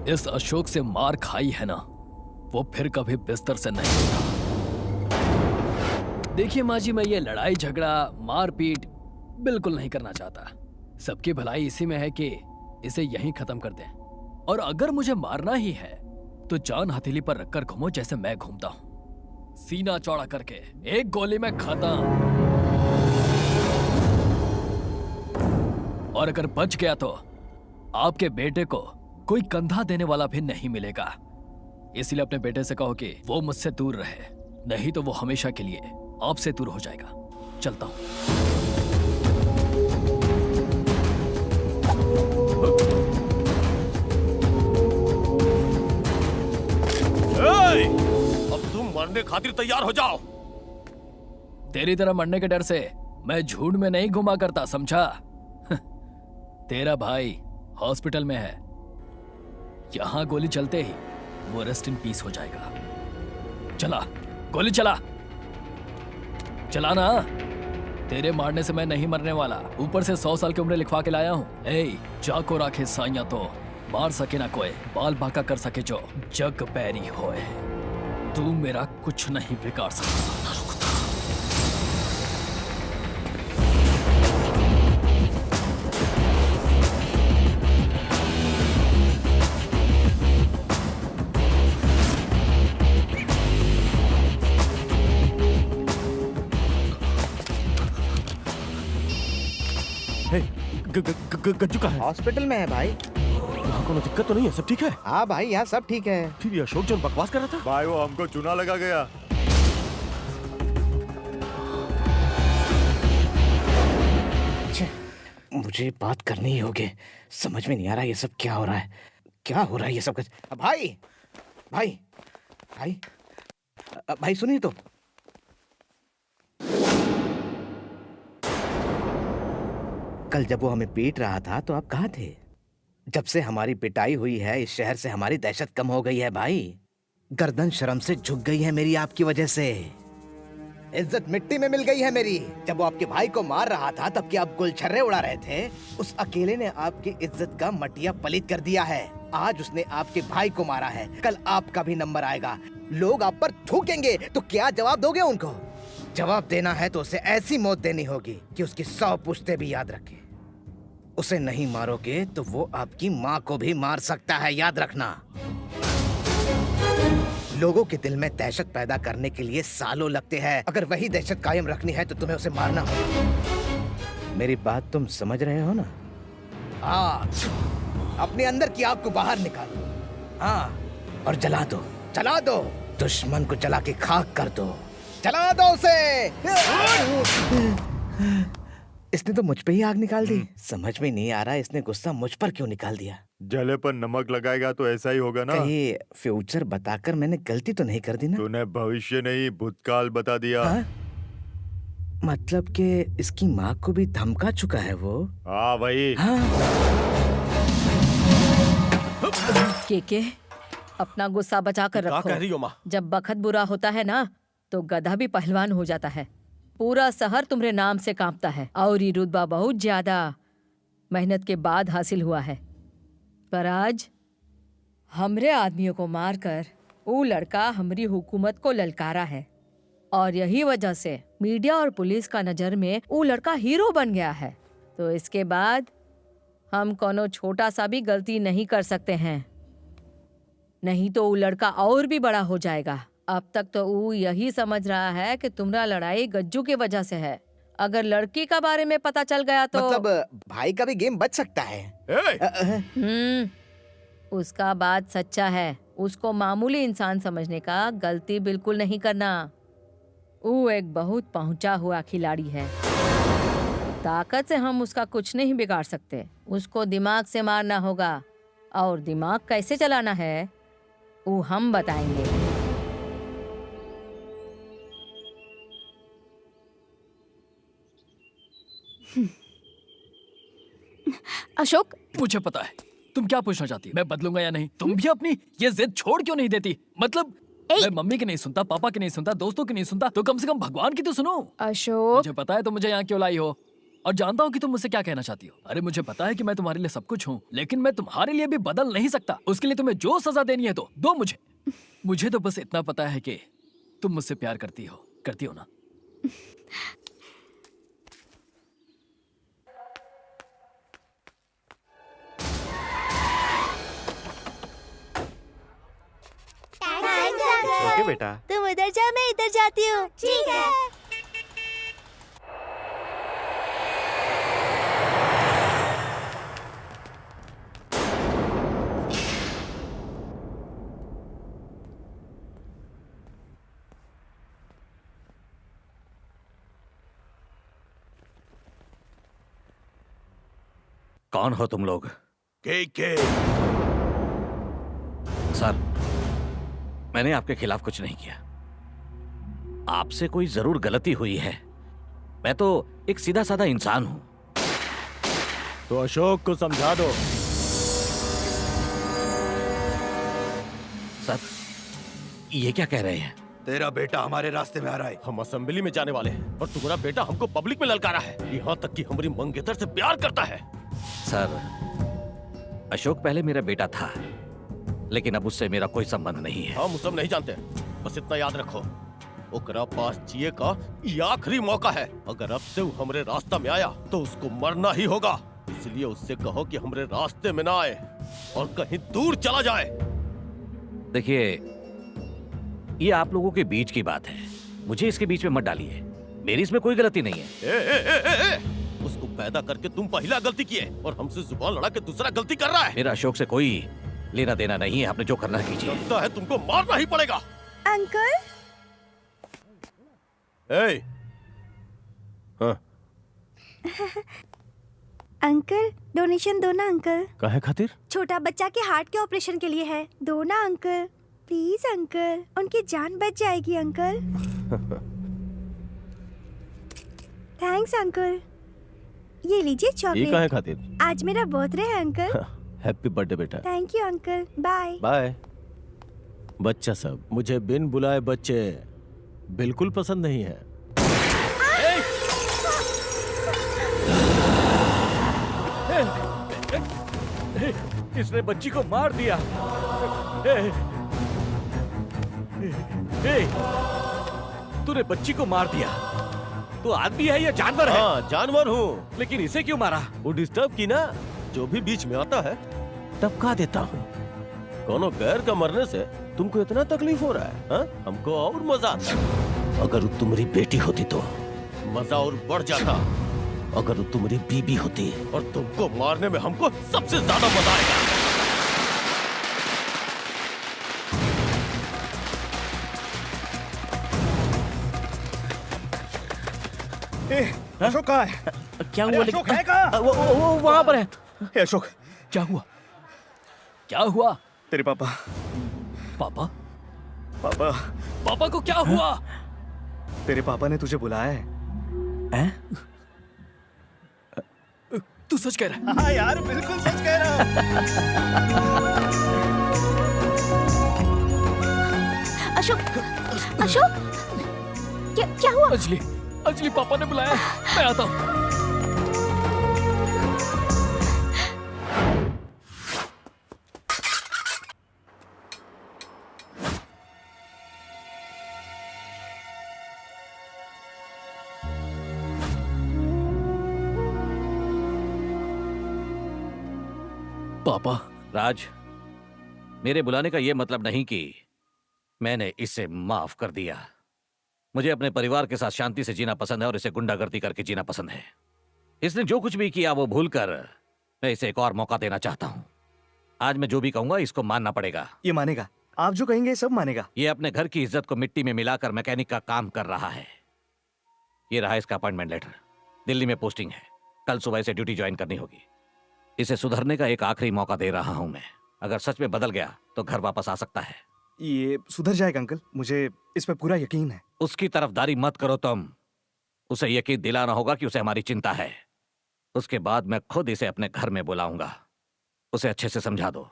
इस अशोक से मार खाई है ना, वो फिर कभी बिस्तर से नहीं उठा। देखिए माँ जी, मैं ये लड़ाई झगड़ा मारपीट बिल्कुल नहीं करना चाहता। सबकी भलाई इसी में है कि इसे यहीं खत्म कर दें। और अगर मुझे मारना ही है तो जान हथेली पर रखकर घूमो जैसे मैं घूमता हूं, सीना चौड़ा करके, एक गोली में खत्म। और अगर बच गया तो आपके बेटे को कोई कंधा देने वाला भी नहीं मिलेगा। इसलिए अपने बेटे से कहो कि वो मुझसे दूर रहे, नहीं तो वो हमेशा के लिए आपसे दूर हो जाएगा। चलता हूं। अब तुम मरने खातिर तैयार हो जाओ। तेरी तरह मरने के डर से मैं झूठ में नहीं घुमा करता, समझा? तेरा भाई हॉस्पिटल में है, यहां गोली चलते ही वो रेस्ट इन पीस हो जाएगा। चला, गोली चला, चला ना। तेरे मारने से मैं नहीं मरने वाला, ऊपर से 100 साल की उम्र लिखवा के लाया हूँ। जाको राखे साइया तो मार सके ना कोई, बाल बांका कर सके जो जग पैरी होए। तू मेरा कुछ नहीं बिगाड़ सकता। गज्जू का है? हॉस्पिटल में है भाई। यहाँ कोनो दिक्कत तो नहीं है? सब ठीक है? हाँ भाई, यहाँ सब ठीक है। फिर ये अशोक जो बकवास कर रहा था? भाई वो हमको चूना लगा गया। मुझे बात करनी ही होगी। समझ में नहीं आ रहा ये सब क्या हो रहा है, क्या हो रहा है ये सब कुछ। भाई भाई भाई भाई सुनिए तो। कल जब वो हमें पीट रहा था तो आप कहाँ थे? जब से हमारी पिटाई हुई है इस शहर से हमारी दहशत कम हो गई है भाई। गर्दन शर्म से झुक गई है मेरी आपकी वजह से। इज्जत मिट्टी में मिल गई है मेरी। जब वो आपके भाई को मार रहा था तब क्या आप गुलछर्रे उड़ा रहे थे? उस अकेले ने आपकी इज्जत का मटिया पलीत कर दिया है। आज उसने आपके भाई को मारा है, कल आपका भी नंबर आएगा। लोग आप पर थूकेंगे तो क्या जवाब दोगे उनको? जवाब देना है तो उसे ऐसी मौत देनी होगी कि उसकी 100 पुश्ते भी याद रखे। उसे नहीं मारोगे तो वो आपकी माँ को भी मार सकता है, याद रखना। लोगों के दिल में दहशत पैदा करने के लिए सालों लगते हैं। अगर वही दहशत कायम रखनी है तो तुम्हें उसे मारना होगा। मेरी बात तुम समझ रहे हो ना? हाँ, अपने अंदर की आग को बाहर निकालो। हाँ, और जला दो, जला दो। दुश्मन को जला के खाक कर दो, जला दो उसे। इसने तो मुझ पे ही आग निकाल दी। समझ में नहीं आ रहा इसने गुस्सा मुझ पर क्यों निकाल दिया। जले पर नमक लगाएगा तो ऐसा ही होगा ना। कहीं फ्यूचर बताकर मैंने गलती तो नहीं कर दी ना? तूने भविष्य नहीं भूतकाल बता दिया। हाँ? मतलब कि इसकी माँ को भी धमका चुका है वो? हाँ भाई। हाँ? के अपना गुस्सा बचा कर क्या रखो। कह रही हो माँ? जब बखत बुरा होता है ना तो गधा भी पहलवान हो जाता है। पूरा शहर तुम्हारे नाम से कांपता है और ये रुतबा बहुत ज्यादा मेहनत के बाद हासिल हुआ है। पर आज हमरे आदमियों को मारकर वो लड़का हमारी हुकूमत को ललकारा है और यही वजह से मीडिया और पुलिस का नजर में वो लड़का हीरो बन गया है। तो इसके बाद हम कोनो छोटा सा भी गलती नहीं कर सकते हैं, नहीं तो वो लड़का और भी बड़ा हो जाएगा। अब तक तो वो यही समझ रहा है कि तुम्हारा लड़ाई गज्जू की वजह से है। अगर लड़की का बारे में पता चल गया तो मतलब भाई का भी गेम बच सकता है। उसका बात सच्चा है। उसको मामूली इंसान समझने का गलती बिल्कुल नहीं करना। वो एक बहुत पहुंचा हुआ खिलाड़ी है। ताकत से हम उसका कुछ नहीं बिगाड़ सकते। उसको दिमाग से मारना होगा और दिमाग कैसे चलाना है वो हम बताएंगे। अशोक, मुझे पता है तुम क्या पूछना चाहती है। मैं बदलूंगा या नहीं? तुम भी अपनी ये जिद छोड़ क्यों नहीं देती? मतलब मैं मम्मी की नहीं सुनता, पापा की नहीं सुनता, दोस्तों की नहीं सुनता, तो कम से कम भगवान की तो सुनो। अशोक, मुझे पता है तुम मुझे यहाँ क्यों लाई हो और जानता हूँ कि तुम मुझसे क्या कहना चाहती हो। अरे मुझे पता है कि मैं तुम्हारे लिए सब कुछ हूँ, लेकिन मैं तुम्हारे लिए भी बदल नहीं सकता। उसके लिए तुम्हें जो सजा देनी है तो दो मुझे। मुझे तो बस इतना पता है कि तुम मुझसे प्यार करती हो ना? ओके बेटा। तुम उधर जाओ, मैं इधर जाती हूँ। ठीक है। कौन हो तुम लोग? के सर, मैंने आपके खिलाफ कुछ नहीं किया। आपसे कोई जरूर गलती हुई है। मैं तो एक सीधा साधा इंसान हूं। तो अशोक को समझा दो। सर, ये क्या कह रहे हैं? तेरा बेटा हमारे रास्ते में आ रहा है। हम असेंबली में जाने वाले हैं और तुम्हारा बेटा हमको पब्लिक में ललकारा है, यहाँ तक कि हमारी मंगेतर से प्यार करता है। सर, अशोक पहले मेरा बेटा था, लेकिन अब उससे मेरा कोई संबंध नहीं है। हम सब नहीं जानते, बस इतना याद रखो, ओकरा पास जिए का ये आखिरी मौका है। अगर अब से वो हमरे रास्ता में आया तो उसको मरना ही होगा। इसलिए उससे कहो कि हमरे रास्ते में ना आए और कहीं दूर चला जाए। देखिए, ये आप लोगों के बीच की बात है, मुझे इसके बीच में मत डालिए। मेरी इसमें कोई गलती नहीं है। उसको पैदा करके तुम पहला गलती किए और हमसे जुबान लड़ा के दूसरा गलती कर रहा है। मेरा अशोक से कोई लेना देना नहीं है। आपने जो करना कीजिए। लगता है तुमको मारना ही पड़ेगा। अंकल। हाँ। अंकल, डोनेशन दो ना अंकल। काहे खातिर? छोटा बच्चा के हार्ट के ऑपरेशन के लिए है, दो ना अंकल। प्लीज अंकल, उनकी जान बच जाएगी अंकल। Thanks uncle. ये लीजिए ये चॉकलेट। काहे खातिर? आज मेरा बर्थडे है अंकल। हैप्पी बर्थडे बेटा। Thank you uncle. Bye bye. बच्चा सब, मुझे बिन बुलाए बच्चे बिल्कुल पसंद नहीं है। इसने बच्ची को मार दिया। तूने बच्ची को मार दिया। तू आदमी है या जानवर है? हाँ, जानवर हूँ। लेकिन इसे क्यों मारा? वो डिस्टर्ब की ना, जो भी बीच में आता है टपका देता हूँ। कोनो गैर का मरने से तुमको इतना तकलीफ हो रहा है हा? हमको और मजा आता। अगर वो तुम्हारी बेटी होती तो मजा और बढ़ जाता। अगर वो तुम्हारी बीबी होती और तुमको मारने में हमको सबसे ज्यादा मजा आएगा। अशोक कहाँ है? क्या अरे हुआ? अशोक है कहाँ? वो वहां पर है। अशोक, क्या हुआ? क्या हुआ? तेरे पापा। पापा? पापा। पापा को क्या हुआ? तेरे पापा ने तुझे बुलाया है। तू सच कह रहा है? हाँ यार, बिल्कुल सच कह रहा हूँ। अशोक, अशोक, क्या हुआ? अंजलि, अंजलि, पापा ने बुलाया। मैं आता हूँ। पापा। राज, मेरे बुलाने का यह मतलब नहीं कि मैंने इसे माफ कर दिया। मुझे अपने परिवार के साथ शांति से जीना पसंद है और इसे गुंडागर्दी करके जीना पसंद है। इसने जो कुछ भी किया वो भूलकर मैं इसे एक और मौका देना चाहता हूं। आज मैं जो भी कहूंगा इसको मानना पड़ेगा। ये मानेगा, आप जो कहेंगे सब मानेगा। ये अपने घर की इज्जत को मिट्टी में मिलाकर मैकेनिक का काम कर रहा है। ये रहा इसका अपॉइंटमेंट लेटर। दिल्ली में पोस्टिंग है, कल सुबह इसे ड्यूटी ज्वाइन करनी होगी। इसे सुधरने का एक आखिरी मौका दे रहा हूं मैं। अगर सच में बदल गया तो घर वापस आ सकता है। ये सुधर जाएगा अंकल, मुझे इस पे पूरा यकीन है। उसकी तरफदारी मत करो तुम। उसे यकीन दिलाना होगा कि उसे हमारी चिंता है। उसके बाद मैं खुद इसे अपने घर में बुलाऊंगा। उसे अच्छे से समझा दो।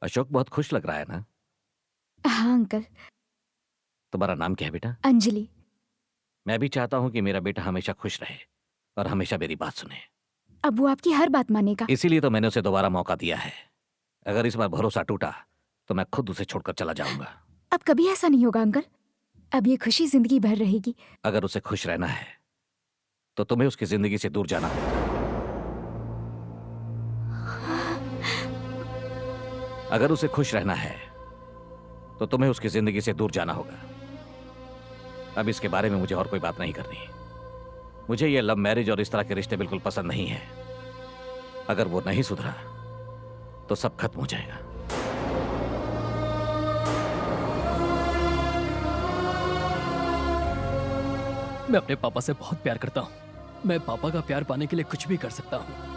अशोक बहुत खुश लग रहा है ना? हाँ अंकल। तुम्हारा नाम क्या है बेटा? अंजलि। मैं भी चाहता हूँ कि मेरा बेटा हमेशा खुश रहे और हमेशा मेरी बात सुने। अब वो आपकी हर बात मानेगा। इसीलिए तो मैंने उसे दोबारा मौका दिया है। अगर इस बार भरोसा टूटा तो मैं खुद उसे छोड़कर चला जाऊंगा। अब कभी ऐसा नहीं होगा अंकल। अब ये खुशी जिंदगी भर रहेगी। अगर उसे खुश रहना है तो तुम्हें उसकी जिंदगी से दूर जाना होगा। अगर उसे खुश रहना है तो तुम्हें उसकी जिंदगी से दूर जाना होगा। अब इसके बारे में मुझे और कोई बात नहीं करनी। मुझे ये लव मैरिज और इस तरह के रिश्ते बिल्कुल पसंद नहीं है। अगर वो नहीं सुधरा तो सब खत्म हो जाएगा। मैं अपने पापा से बहुत प्यार करता हूँ। मैं पापा का प्यार पाने के लिए कुछ भी कर सकता हूँ।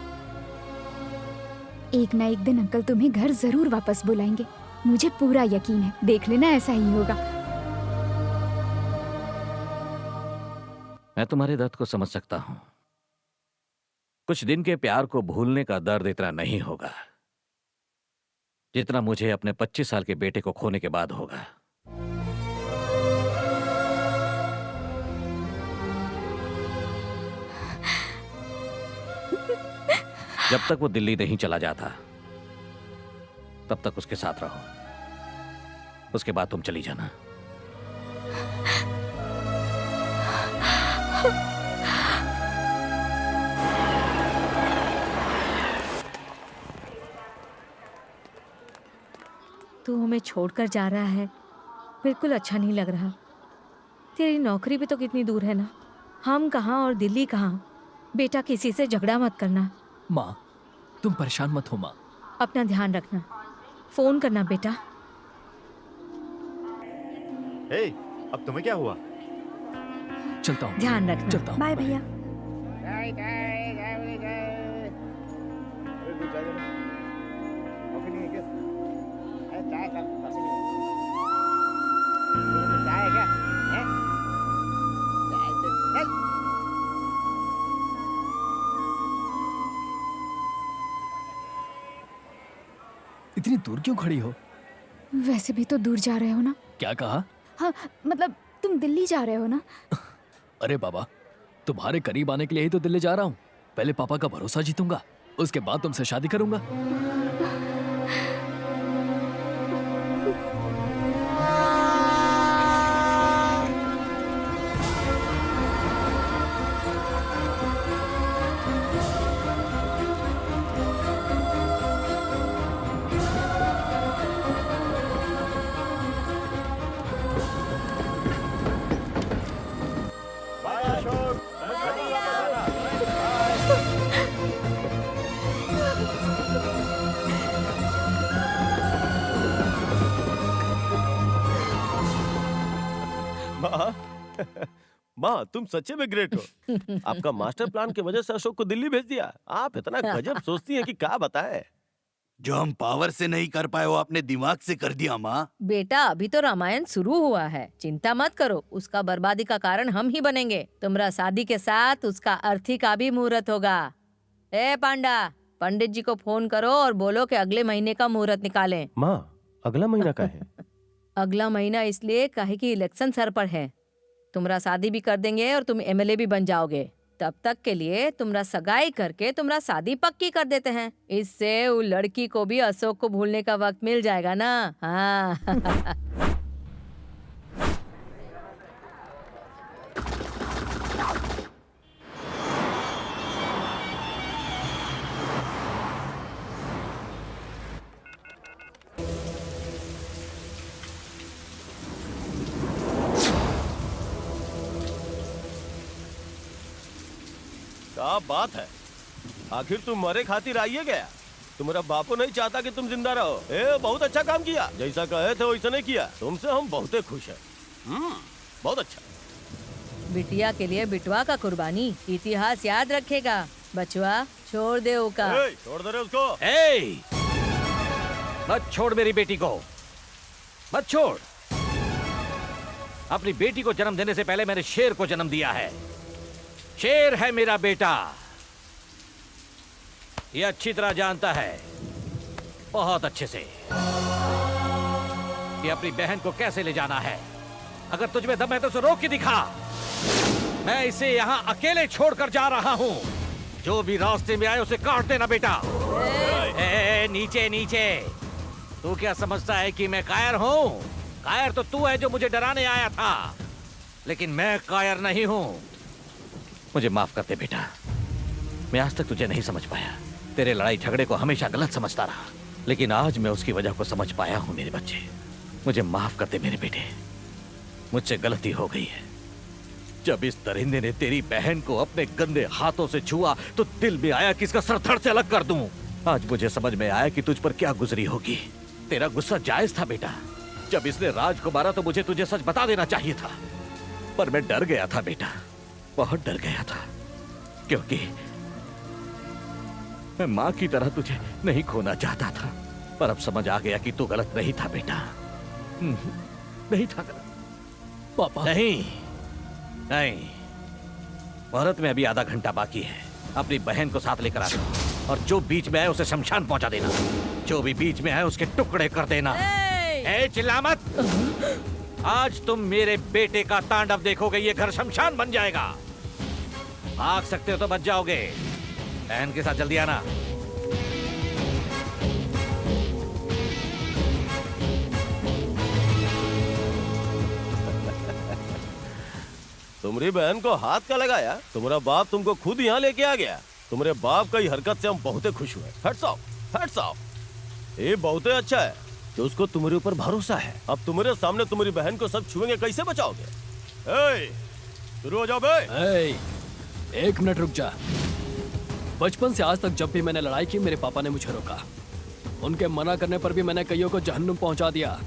एक ना एक दिन अंकल तुम्हें घर जरूर वापस बुलाएंगे। मुझे पूरा यकीन है। देख लेना ऐसा ही होगा। मैं तुम्हारे दर्द को समझ सकता हूं। कुछ दिन के प्यार को भूलने का दर्द इतना नहीं होगा जितना मुझे अपने 25 साल के बेटे को खोने के बाद होगा। जब तक वो दिल्ली नहीं चला जाता तब तक उसके साथ रहो। उसके बाद तुम चली जाना। तू हमें छोड़कर जा रहा है, बिल्कुल अच्छा नहीं लग रहा। तेरी नौकरी भी तो कितनी दूर है ना। हम कहाँ और दिल्ली कहाँ। बेटा किसी से झगड़ा मत करना। माँ तुम परेशान मत हो माँ। अपना ध्यान रखना। फोन करना बेटा। हे, अब तुम्हें क्या हुआ? चलता हूँ। ध्यान रखना। चलता हूँ। बाय भैया। इतनी दूर क्यों खड़ी हो? वैसे भी तो दूर जा रहे हो ना। क्या कहा? हाँ मतलब तुम दिल्ली जा रहे हो ना। अरे बाबा, तुम्हारे करीब आने के लिए ही तो दिल्ली जा रहा हूँ। पहले पापा का भरोसा जीतूंगा, उसके बाद तुमसे शादी करूंगा। माँ तुम सच्चे में ग्रेट हो। आपका मास्टर प्लान की वजह से अशोक को दिल्ली भेज दिया। आप इतना गजब सोचती हैं कि क्या बताए। जो हम पावर से नहीं कर पाए वो आपने दिमाग से कर दिया माँ। बेटा अभी तो रामायण शुरू हुआ है, चिंता मत करो। उसका बर्बादी का कारण हम ही बनेंगे। तुम्हारा शादी के साथ उसका अर्थी का भी मुहूर्त होगा। ए पांडा, पंडित जी को फोन करो और बोलो कि अगले महीने का मुहूर्त निकालें। माँ अगला महीना का है? अगला महीना इसलिए काहे कि इलेक्शन सर पर है। तुम्हारा शादी भी कर देंगे और तुम एमएलए भी बन जाओगे। तब तक के लिए तुम्हारा सगाई करके तुम्हारा शादी पक्की कर देते हैं। इससे वो लड़की को भी अशोक को भूलने का वक्त मिल जाएगा ना। हाँ क्या बात है, आखिर तुम मरे खातिर आइए गया। तुम्हारा बापू नहीं चाहता कि तुम जिंदा रहो। बहुत अच्छा काम किया, जैसा कहे थे वैसा नहीं किया। तुमसे हम बहुत खुश हैं। बहुत अच्छा। बिटिया के लिए बिटवा का कुर्बानी इतिहास याद रखेगा। बचवा छोड़ दे ओका। छोड़ दे रे उसको। मत छोड़ मेरी बेटी को, मत छोड़। अपनी बेटी को जन्म देने से पहले मैंने शेर को जन्म दिया है। शेर है मेरा बेटा, ये अच्छी तरह जानता है, बहुत अच्छे से। कि अपनी बहन को कैसे ले जाना है। अगर तुझ में दम है तो उसे रोक के दिखा। मैं इसे यहाँ अकेले छोड़कर जा रहा हूँ। जो भी रास्ते में आए उसे काट देना बेटा। ए, नीचे नीचे। तू क्या समझता है कि मैं कायर हूँ? कायर तो तू है जो मुझे डराने आया था, लेकिन मैं कायर नहीं हूँ। मुझे माफ कर दे बेटा, मैं आज तक तुझे नहीं समझ पाया। तेरे लड़ाई झगड़े को हमेशा गलत समझता रहा, लेकिन आज मैं उसकी वजह को समझ पाया हूँ। मेरे बच्चे, मुझे माफ कर दे मेरे बेटे, मुझसे गलती हो गई है। जब इस दरिंदे ने तेरी बहन को अपने गंदे हाथों से छुआ तो दिल में आया कि इसका सर धड़ से अलग कर दूं। आज मुझे समझ में आया कि तुझ पर क्या गुजरी होगी। तेरा गुस्सा जायज था बेटा। जब इसने राज को मारा तो मुझे तुझे सच बता देना चाहिए था, पर मैं डर गया था बेटा, बहुत डर गया था, क्योंकि मैं मां की तरह तुझे नहीं खोना चाहता था। पर अब समझ आ गया कि तू गलत नहीं था बेटा, नहीं था गलत। पापा नहीं नहीं, मुहूर्त में अभी आधा घंटा बाकी है। अपनी बहन को साथ लेकर आ जाओ और जो बीच में है उसे शमशान पहुंचा देना। जो भी बीच में है उसके टुकड़े कर देना। ए चिल्ला मत। आज तुम मेरे बेटे का तांडव देखोगे, ये घर शमशान बन जाएगा। भाग सकते हो तो बच जाओगे। बहन के साथ जल्दी आना। तुम्हारी बहन को हाथ का लगाया? तुम्हारा बाप तुमको खुद यहाँ लेके आ गया। तुम्हारे बाप का ही हरकत से हम बहुत खुश हुए। Hats off, hats off. ये बहुत अच्छा है कि उसको तुम्हारे ऊपर भरोसा है। अब तुम्हारे सामने तुम्हारी बहन को सब छुएंगे, कैसे बचाओगे? शुरू हो जाओ बे। एक मिनट रुक जा। बचपन से आज तक जब भी मैंने लड़ाई की मेरे पापा ने मुझे रोका। उनके मना करने पर भी मैंने कईयों को जहन्नुम पहुंचा दिया,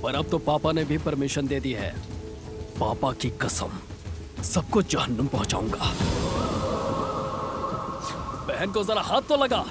पर अब तो पापा ने भी परमिशन दे दी है। पापा की कसम, सबको जहन्नुम पहुंचाऊंगा। बहन को जरा हाथ तो लगा।